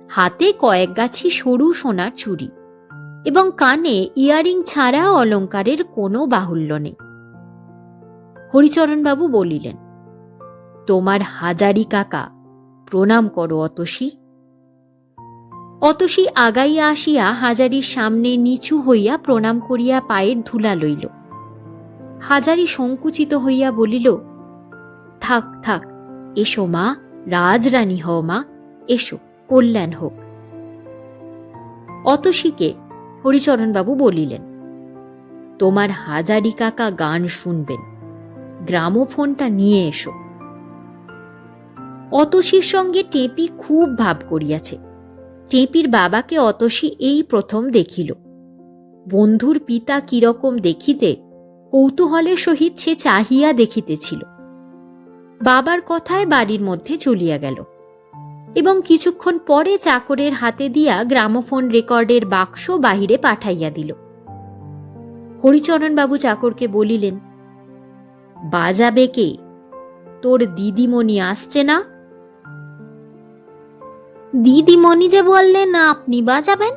হাতে কয়েক গাছি সরু সোনার চুড়ি এবং কানে ইয়ারিং ছাড়া অলঙ্কারের কোনো বাহুল্য নেই। হরিচরণবাবু বলিলেন, তোমার হাজারি কাকা, প্রণাম করো অতসী। অতসী আগাইয়া আসিয়া হাজারির সামনে নিচু হইয়া প্রণাম করিয়া পায়ের ধুলা লইল। হাজারি সংকুচিত হইয়া বলিল, থাক থাক, এসো মা, রাজরানী হও মা, এসো, কল্যাণ হোক। অতসীকে হরিচরণবাবু বলিলেন, তোমার হাজারি কাকা গান শুনবেন, গ্রামোফোনটা নিয়ে এসো। অতসীর সঙ্গে টেপি খুব ভাব করিয়াছে। টেপির বাবাকে অতসী এই প্রথম দেখিল। বন্ধুর পিতা কিরকম দেখিতে কৌতূহলের সহিত সে চাহিয়া দেখিতেছিল। বাবার কথায় বাড়ির মধ্যে চলিয়া গেল এবং কিছুক্ষণ পরে চাকরের হাতে দিয়া গ্রামোফোন রেকর্ডের বাক্স বাহিরে পাঠাইয়া দিল। হরিচরণবাবু চাকরকে বলিলেন, বাজাবে কে? তোর দিদিমণি আসছে না? দিদিমণি যে বললেন আপনি বাজাবেন।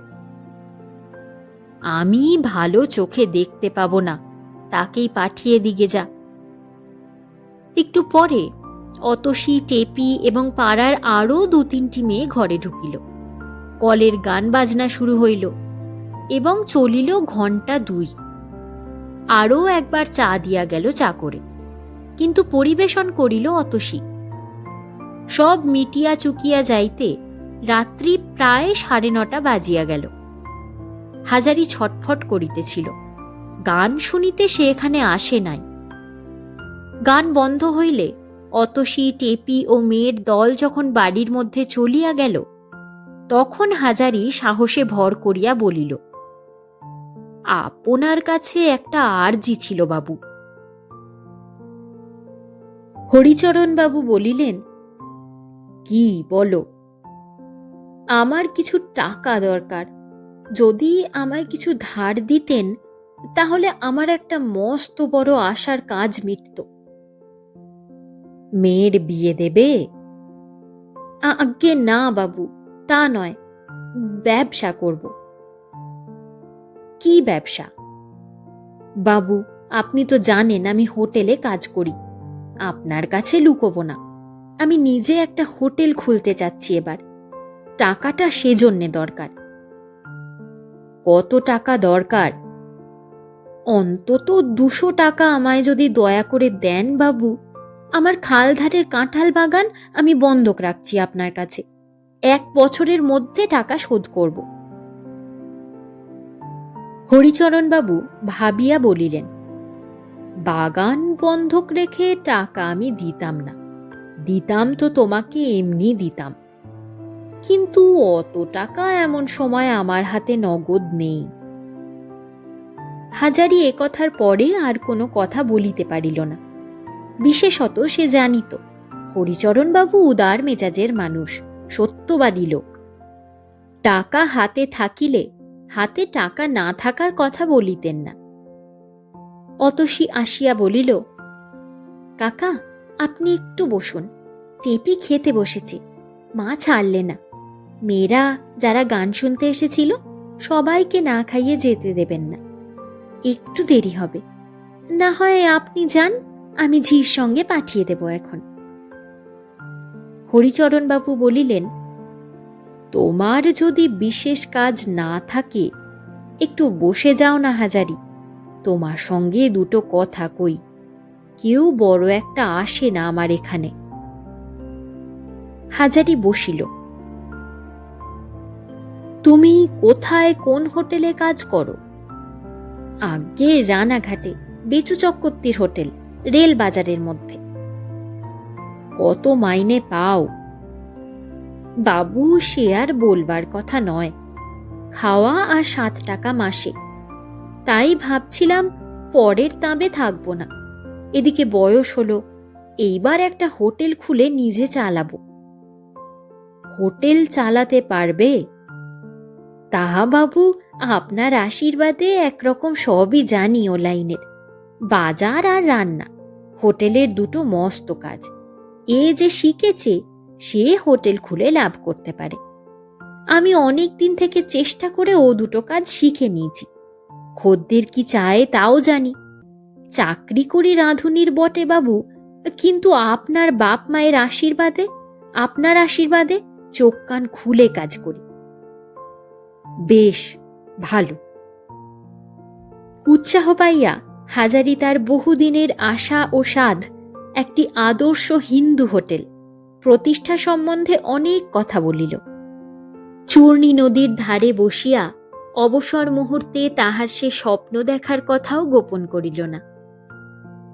আমি ভালো চোখে দেখতে পাবো না, তাকেই পাঠিয়ে দিগে যা। একটু পরে অতসী, টেপি এবং পাড়ার আরও 2-3টি মেয়ে ঘরে ঢুকিল। কলের গান বাজনা শুরু হইল এবং চলিল ঘণ্টা 2। আরও একবার চা দিয়া গেল চা করে, কিন্তু পরিবেশন করিল অতসী। সব মিটিয়া চুকিয়া যাইতে রাত্রি প্রায় 9:30 বাজিয়া গেল। হাজারি ছটফট করিতেছিল, গান শুনিতে সে এখানে আসে নাই। গান বন্ধ হইলে অতসী, টেপি ও মেয়ের দল যখন বাড়ির মধ্যে চলিয়া গেল, তখন হাজারি সাহসে ভর করিয়া বলিল, আপনার কাছে একটা আর্জি ছিল বাবু। হরিচরণ বাবু বলিলেন, কি বলো? আমার কিছু টাকা দরকার, যদি আমায় কিছু ধার দিতেন তাহলে আমার একটা মস্ত বড় আশার কাজ মিটত। মেয়ের বিয়ে দেবে? আজ্ঞে না বাবু, তা নয়, ব্যবসা করব। কি ব্যবসা? বাবু, আপনি তো জানেন আমি হোটেলে কাজ করি, আপনার কাছে লুকোবো না। আমি নিজে একটা হোটেল খুলতে চাচ্ছি এবার, টাকাটা সেজন্যে দরকার। কত টাকা দরকার? অন্তত 200 টাকা আমায় যদি দয়া করে দেন বাবু। আমার খালধারের কাঁঠাল বাগান আমি বন্ধক রাখছি আপনার কাছে, 1 বছরের মধ্যে টাকা শোধ করব। হরিচরণ বাবু ভাবিয়া বলিলেন, বাগান বন্ধক রেখে টাকা আমি দিতাম না, দিতাম তো তোমাকে এমনি দিতাম, কিন্তু অত টাকা এমন সময় আমার হাতে নগদ নেই। হাজারি একথার পরে আর কোনো কথা বলিতে পারিল না। বিশেষত সে জানিত হরিচরণবাবু উদার মেজাজের মানুষ, সত্যবাদী লোক। টাকা হাতে থাকিলে হাতে টাকা না থাকার কথা বলিতেন না। অতসী আসিয়া বলিল, কাকা, আপনি একটু বসুন, টেপি খেতে বসেছে, মা ছাড়লে না। মেয়েরা যারা গান শুনতে এসেছিল সবাইকে না খাইয়ে যেতে দেবেন না, একটু দেরি হবে। না হয় আপনি যান, আমি ঝির সঙ্গে পাঠিয়ে দেব এখন। হরিচরণবাবু বলিলেন, তোমার যদি বিশেষ কাজ না থাকে একটু বসে যাও না হাজারি, তোমার সঙ্গে 2টো কথা কই। কেউ বড় একটা আসে না আমার এখানে। হাজারি বসিল। তুমি কোথায়, কোন হোটেলে কাজ করো? আগে রানাঘাটে, বেচু চক্রবর্তীর হোটেল, রেল বাজারের মধ্যে। কত মাইনে পাও? বাবু, সে আর বলবার কথা নয়, খাওয়া আর 7 টাকা মাসে। তাই ভাবছিলাম পরের তাঁবে থাকবো না, এদিকে বয়স হলো, এইবার একটা হোটেল খুলে নিজে চালাবো। হোটেল চালাতে পারবে? তাহা বাবু, আপনার আশীর্বাদে একরকম সবই জানি ও লাইনের, বাজার আর রান্না। হোটেলের 2টো মস্ত কাজ, এ যে শিখেছে সে হোটেল খুলে লাভ করতে পারে। আমি অনেক দিন থেকে চেষ্টা করে ও 2টো কাজ শিখে নিয়েছি। খদ্দের কি চায় তাও জানি। চাকরি করি রাঁধুনির বটে বাবু, কিন্তু আপনার বাপ মায়ের আশীর্বাদে, আপনার আশীর্বাদে চোখ কান খুলে কাজ করি। বেশ ভালো। উৎসাহ পাইয়া হাজারি তার বহুদিনের আশা ও সাধ, একটি আদর্শ হিন্দু হোটেল প্রতিষ্ঠা সম্বন্ধে অনেক কথা বলিল। চূর্ণী নদীর ধারে বসিয়া অবসর মুহূর্তে তাহার সে স্বপ্ন দেখার কথাও গোপন করিল না।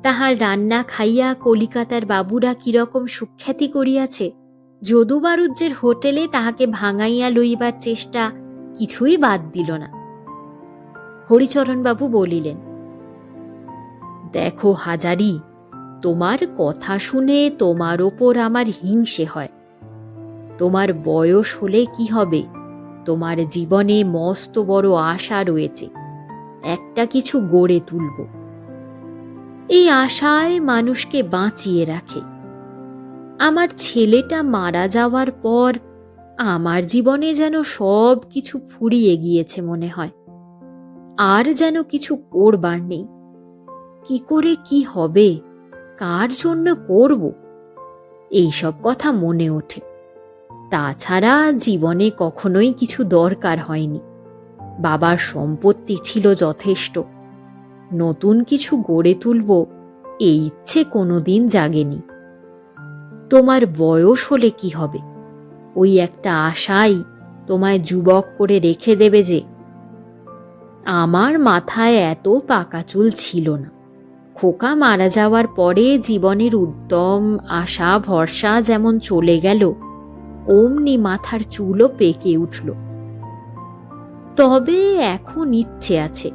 তাহার রান্না খাইয়া কলিকাতার বাবুরা কিরকম সুখ্যাতি করিয়াছে, যদু বারুজ্যের হোটেলে তাহাকে ভাঙাইয়া লইবার চেষ্টা কিছুই বাদ দিল না। হরিচরণবাবু বলিলেন, দেখো হাজারি, তোমার কথা শুনে তোমার ওপর আমার হিংসে হয়। তোমার বয়স হলে কি হবে, তোমার জীবনে মস্ত বড় আশা রয়েছে, একটা কিছু গড়ে তুলব। এই আশায় মানুষকে বাঁচিয়ে রাখে। আমার ছেলেটা মারা যাওয়ার পর আমার জীবনে যেন সব কিছু ফুরিয়ে গিয়েছে মনে হয়, আর যেন কিছু করবার নেই। কি করে কি হবে, কার জন্য করব, এইসব কথা মনে ওঠে। তাছাড়া জীবনে কখনোই কিছু দরকার হয়নি। বাবার সম্পত্তি ছিল যথেষ্ট। নতুন কিছু গড়ে তুলব এই ইচ্ছে কোনোদিন জাগেনি। তোমার বয়স হলে কি হবে? ওই একটা আশাই তোমায় যুবক করে রেখে দেবে যে। আমার মাথায় এত পাকা চুল ছিল না। খোকা মারা যাওয়ার পরে জীবনের উদ্যম, আশা, ভরসা যেমন চলে গেল, অমনি মাথার চুলও পেকে উঠল। তবে এখন ইচ্ছে আছে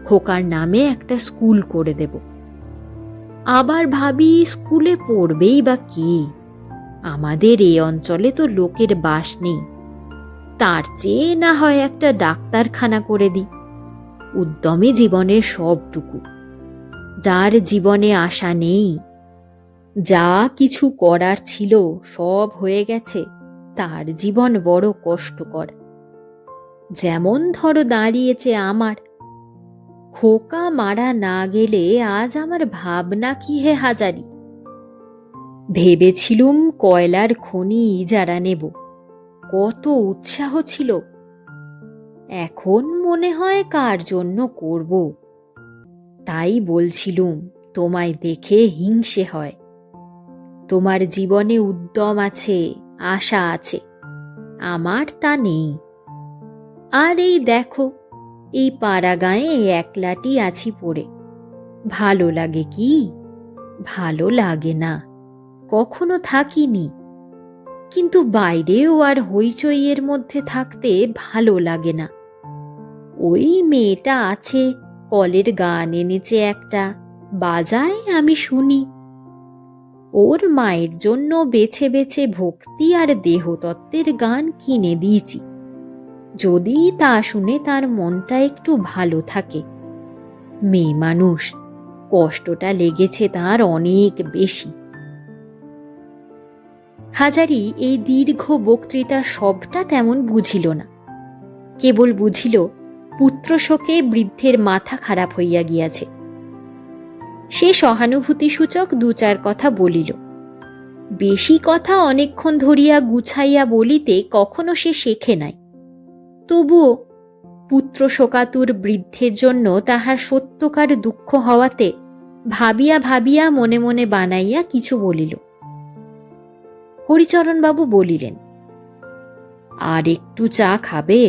খোকার নামে একটা স্কুল করে দেব। আবার ভাবি, স্কুলে পড়বেই বা কে? আমাদের এই অঞ্চলে তো লোকের বাস নেই। তার চেয়ে না হয় একটা ডাক্তারখানা করে দিই। উদ্যমী জীবনের সবটুকু। যার জীবনে আশা নেই, যা কিছু করার ছিল সব হয়ে গেছে, তার জীবন বড় কষ্টকর। যেমন ধরো দাঁড়িয়েছে আমার। খোকা মারা না গেলে আজ আমার ভাবনা কি হে হাজারি। ভেবেছিলুম কয়লার খনি ইজারা নেব, কত উৎসাহ ছিল। এখন মনে হয় কার জন্য করব। তাই বলছিলুম, তোমায় দেখে হিংসে হয়। তোমার জীবনে উদ্যম আছে, আশা আছে, আমার তা নেই। আর এই দেখো, এই পাড়া গাঁয়ে একলাটি আছি পড়ে। ভালো লাগে কি? ভালো লাগে না, কখনো থাকিনি। কিন্তু বাইরেও আর হইচইয়ের মধ্যে থাকতে ভালো লাগে না। ওই মেয়েটা আছে, কলের গান এনেছে একটা, বাজায়, আমি শুনি। ওর মায়ের জন্য বেছে বেছে ভক্তি আর দেহতত্ত্বের গান কিনে দিয়েছি, যদি তা শুনে তার মনটা একটু ভালো থাকে। মেয়ে মানুষ, কষ্টটা লেগেছে তার অনেক বেশি। হাজারি এই দীর্ঘ বক্তৃতার সবটা তেমন বুঝিল না। কেবল বুঝিল পুত্রশোকে বৃদ্ধের মাথা খারাপ হইয়া গিয়াছে। সে সহানুভূতিসূচক দু চার কথা বলিল। বেশি কথা অনেকক্ষণ ধরিয়া গুছাইয়া বলিতে কখনো সে শেখে নাই। তবুও পুত্রশোকাতুর বৃদ্ধের জন্য তাহার সত্যকার দুঃখ হওয়াতে ভাবিয়া ভাবিয়া মনে মনে বানাইয়া কিছু বলিল। হরিচরণবাবু বলিলেন, আর একটু চা খাবে?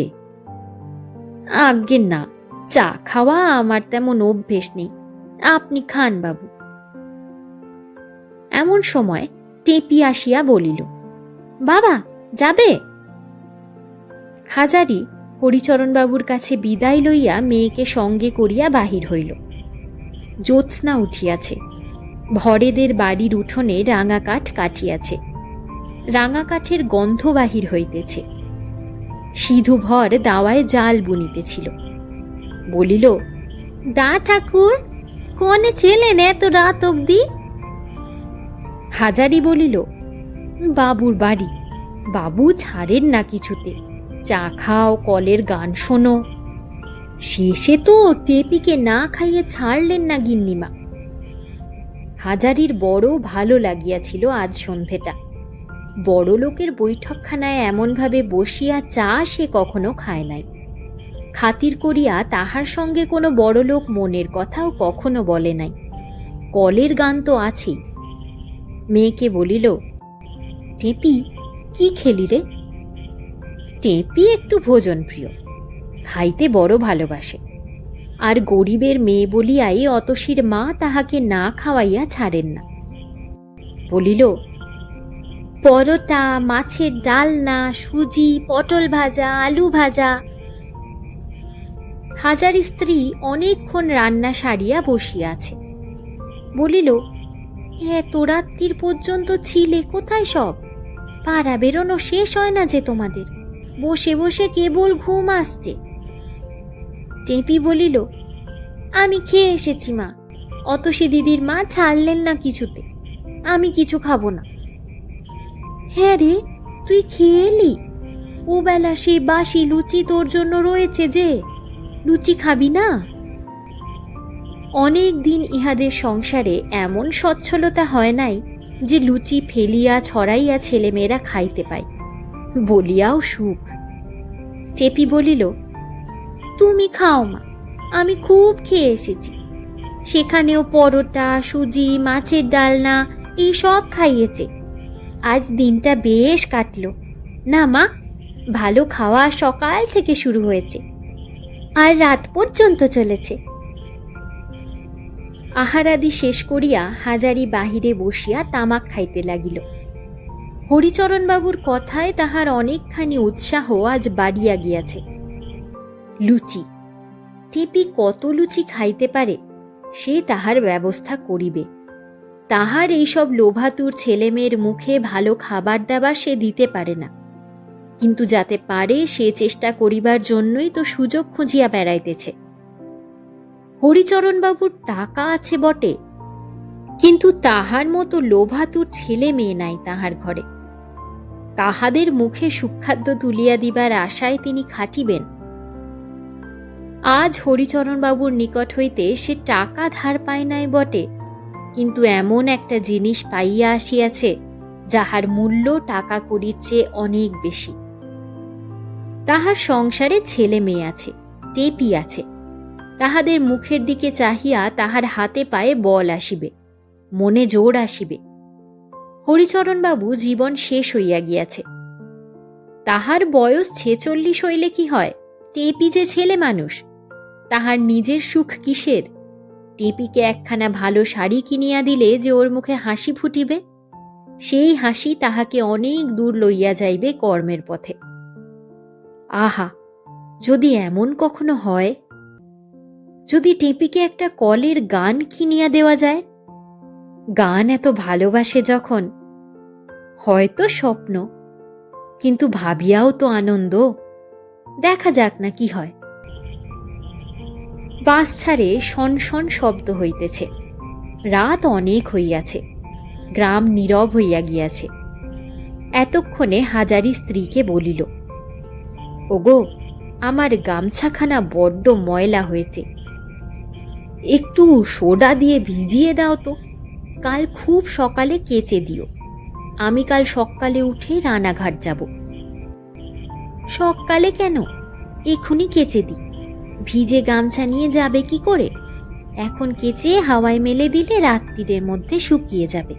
আজ্ঞে না, চা খাওয়া আমার তেমন অভ্যেস নেই, আপনি খান বাবু। এমন সময় টেপি আসিয়া বলিল, বাবা যাবে? হাজারি হরিচরণবাবুর কাছে বিদায় লইয়া মেয়েকে সঙ্গে করিয়া বাহির হইল। জ্যোৎস্না উঠিয়াছে। ভরেদের বাড়ির উঠোনে রাঙা কাঠ কাটিয়াছে। রাঙা কাঠের গন্ধ বাহির হইতেছে। সিধু ভর দাওয়ায় জাল বুনিতেছিল। বলিল, দা ঠাকুর, কনে ছেলেন এত রাত অবধি? হাজারি বলিল, বাবুর বাড়ি, বাবু ছাড়েন না কিছুতে। চা খাও, কলের গান শোনো। শেষে তো টেপিকে না খাইয়ে ছাড়লেন না গিন্নিমা। হাজারির বড় ভালো লাগিয়াছিল আজ সন্ধেটা। বড় লোকের বৈঠকখানায় এমনভাবে বসিয়া চা সে কখনো খায় নাই। খাতির করিয়া তাহার সঙ্গে কোনো বড় লোক মনের কথাও কখনো বলে নাই। কলের গান তো আছেই। মেয়েকে বলিল, টেপি, কি খেলি রে? টেপি একটু ভোজন প্রিয়, খাইতে বড় ভালোবাসে। আর গরিবের মেয়ে বলিয়াই অতসীর মা তাহাকে না খাওয়াইয়া ছাড়েন না। বলিল, পরোটা, মাছের ডালনা, সুজি, পটল ভাজা, আলু ভাজা। হাজারি স্ত্রী অনেকক্ষণ রান্না সারিয়া বসিয়া আছে। বলিল, এত রাত্রির পর্যন্ত ছিলে কোথায় সব? পাড়া বেরোনো শেষ হয় না যে তোমাদের? বসে বসে কেবল ঘুম আসছে। টেপি বলিল, আমি খেয়ে এসেছি মা, অতসী দিদির মা ছাড়লেন না কিছুতে, আমি কিছু খাবো না। হ্যাঁ রে, তুই খেয়ে এলি? ও বেলা সেই বাসি লুচি তোর জন্য রয়েছে যে, লুচি খাবি না? অনেক দিন ইহাদের সংসারে এমন সচ্ছলতা হয় নাই যে লুচি ফেলিয়া ছড়াইয়া ছেলেমেয়েরা খাইতে পায়, বলিয়াও সুখ। টেপি বলিল, তুমি খাও মা, আমি খুব খেয়ে এসেছি। সেখানেও পরোটা, সুজি, মাছের ডালনা এই সব খাইয়েছে। আজ দিনটা বেশ কাটলো না মা? ভালো খাওয়া সকাল থেকে শুরু হয়েছে, আর রাত পর্যন্ত চলেছে। আহারাদি শেষ করিয়া হাজারি বাহিরে বসিয়া তামাক খাইতে লাগিল। হরিচরণবাবুর কথায় তাহার অনেকখানি উৎসাহ আজ বাড়িয়া গিয়াছে। লুচি, টেপি কত লুচি খাইতে পারে সে তাহার ব্যবস্থা করিবে। তাহার এইসব লোভাতুর ছেলেমেয়ের মুখে ভালো খাবার দাবার সে দিতে পারে না, কিন্তু যাতে পারে সে চেষ্টা করিবার জন্যই তো সুযোগ খুঁজিয়া বেড়াইতেছে। হরিচরণবাবুর টাকা আছে বটে, কিন্তু তাহার মতো লোভাতুর ছেলে মেয়ে নাই তাহার ঘরে। তাহাদের মুখে সুখাদ্য তুলিয়া দিবার আশায় তিনি খাটিবেন। আজ হরিচরণবাবুর নিকট হইতে সে টাকা ধার পায় নাই বটে, কিন্তু এমন একটা জিনিস পাইয়া আসিয়াছে যাহার মূল্য টাকা কড়ির চেয়ে অনেক বেশি। তাহার সংসারে ছেলে মেয়ে আছে, টেপি আছে। তাহাদের মুখের দিকে চাহিয়া তাহার হাতে পায়ে বল আসিবে, মনে জোর আসিবে। হরিচরণবাবু জীবন শেষ হইয়া গিয়াছে। তাহার বয়স 46 হইলে কি হয়, টেপি যে ছেলে মানুষ। তাহার নিজের সুখ কিসের? টেপিকে একখানা ভালো শাড়ি কিনিয়া দিলে যে ওর মুখে হাসি ফুটিবে, সেই হাসি তাহাকে অনেক দূর লইয়া যাইবে কর্মের পথে। আহা, যদি এমন কখনো হয়, যদি টেপিকে একটা কলের গান কিনিয়া দেওয়া যায়। গান এত ভালোবাসে যখন, হয়তো স্বপ্ন, কিন্তু ভাবিয়াও তো আনন্দ। দেখা যাক না কি হয়। বাস ছাড়ে শন শন শব্দ হইতেছে। রাত অনেক হইয়াছে, গ্রাম নীরব হইয়া গিয়াছে। এতক্ষণে হাজারি স্ত্রীকে বলিল, ওগো, আমার গামছাখানা বড্ড ময়লা হয়েছে, একটু সোডা দিয়ে ভিজিয়ে দাও তো, কাল খুব সকালে কেচে দিও। আমি কাল সকালে উঠে রানাঘাট যাব। সকালে কেন, এখনই কেচে দি। ভিজে গামছা নিয়ে যাবে কি করে? এখন কেচে হাওয়ায় মেলে দিলে রাত্রির মধ্যে শুকিয়ে যাবে।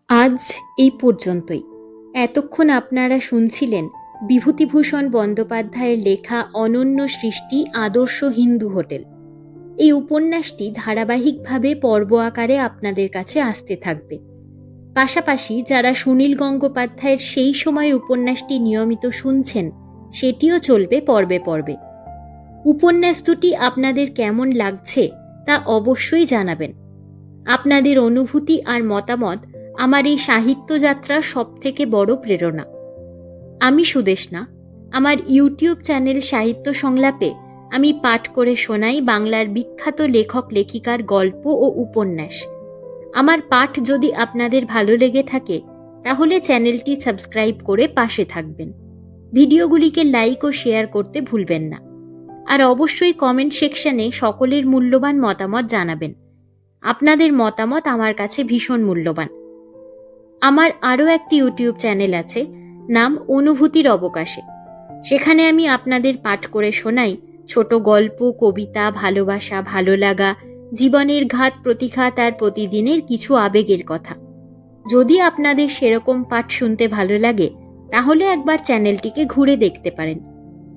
আজ এই পর্যন্তই। এতক্ষণ আপনারা শুনছিলেন বিভূতিভূষণ বন্দ্যোপাধ্যায়ের লেখা অনন্য সৃষ্টি আদর্শ হিন্দু হোটেল। এই উপন্যাসটি ধারাবাহিকভাবে পর্ব আকারে আপনাদের কাছে আসতে থাকবে। পাশাপাশি যারা সুনীল গঙ্গোপাধ্যায়ের সেই সময় উপন্যাসটি নিয়মিত শুনছেন, সেটিও চলবে পর্বে পর্বে। উপন্যাস দুটি আপনাদের কেমন লাগছে তা অবশ্যই জানাবেন। আপনাদের অনুভূতি আর মতামত আমার এই সাহিত্য যাত্রার সবথেকে বড় প্রেরণা। আমি সুদেষ্ণা। আমার ইউটিউব চ্যানেল সাহিত্য সংলাপে আমি পাঠ করে শোনাই বাংলার বিখ্যাত লেখক লেখিকার গল্প ও উপন্যাস। আমার পাঠ যদি আপনাদের ভালো লেগে থাকে তাহলে চ্যানেলটি সাবস্ক্রাইব করে পাশে থাকবেন। ভিডিওগুলিকে লাইক ও শেয়ার করতে ভুলবেন না। আর অবশ্যই কমেন্ট সেকশনে সকলের মূল্যবান মতামত জানাবেন। আপনাদের মতামত আমার কাছে ভীষণ মূল্যবান। আমার আরও একটি ইউটিউব চ্যানেল আছে, নাম অনুভূতির অবকাশে। সেখানে আমি আপনাদের পাঠ করে শোনাই ছোট গল্প, কবিতা, ভালোবাসা, ভালো লাগা, জীবনের ঘাত প্রতিঘাত আর প্রতিদিনের কিছু আবেগের কথা। যদি আপনাদের সেরকম পাঠ শুনতে ভালো লাগে তাহলে একবার চ্যানেলটিকে ঘুরে দেখতে পারেন।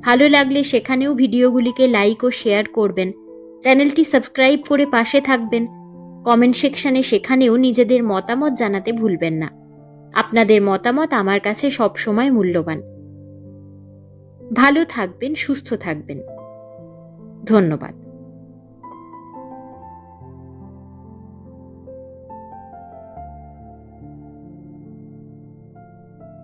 ভালো লাগলে সেখানেও ভিডিওগুলিকে লাইক ও শেয়ার করবেন। চ্যানেলটি সাবস্ক্রাইব করে পাশে থাকবেন। কমেন্ট সেকশনে সেখানেও নিজেদের মতামত জানাতে ভুলবেন না। আপনাদের মতামত আমার কাছে সবসময় মূল্যবান। ভালো থাকবেন, সুস্থ থাকবেন। ধন্যবাদ।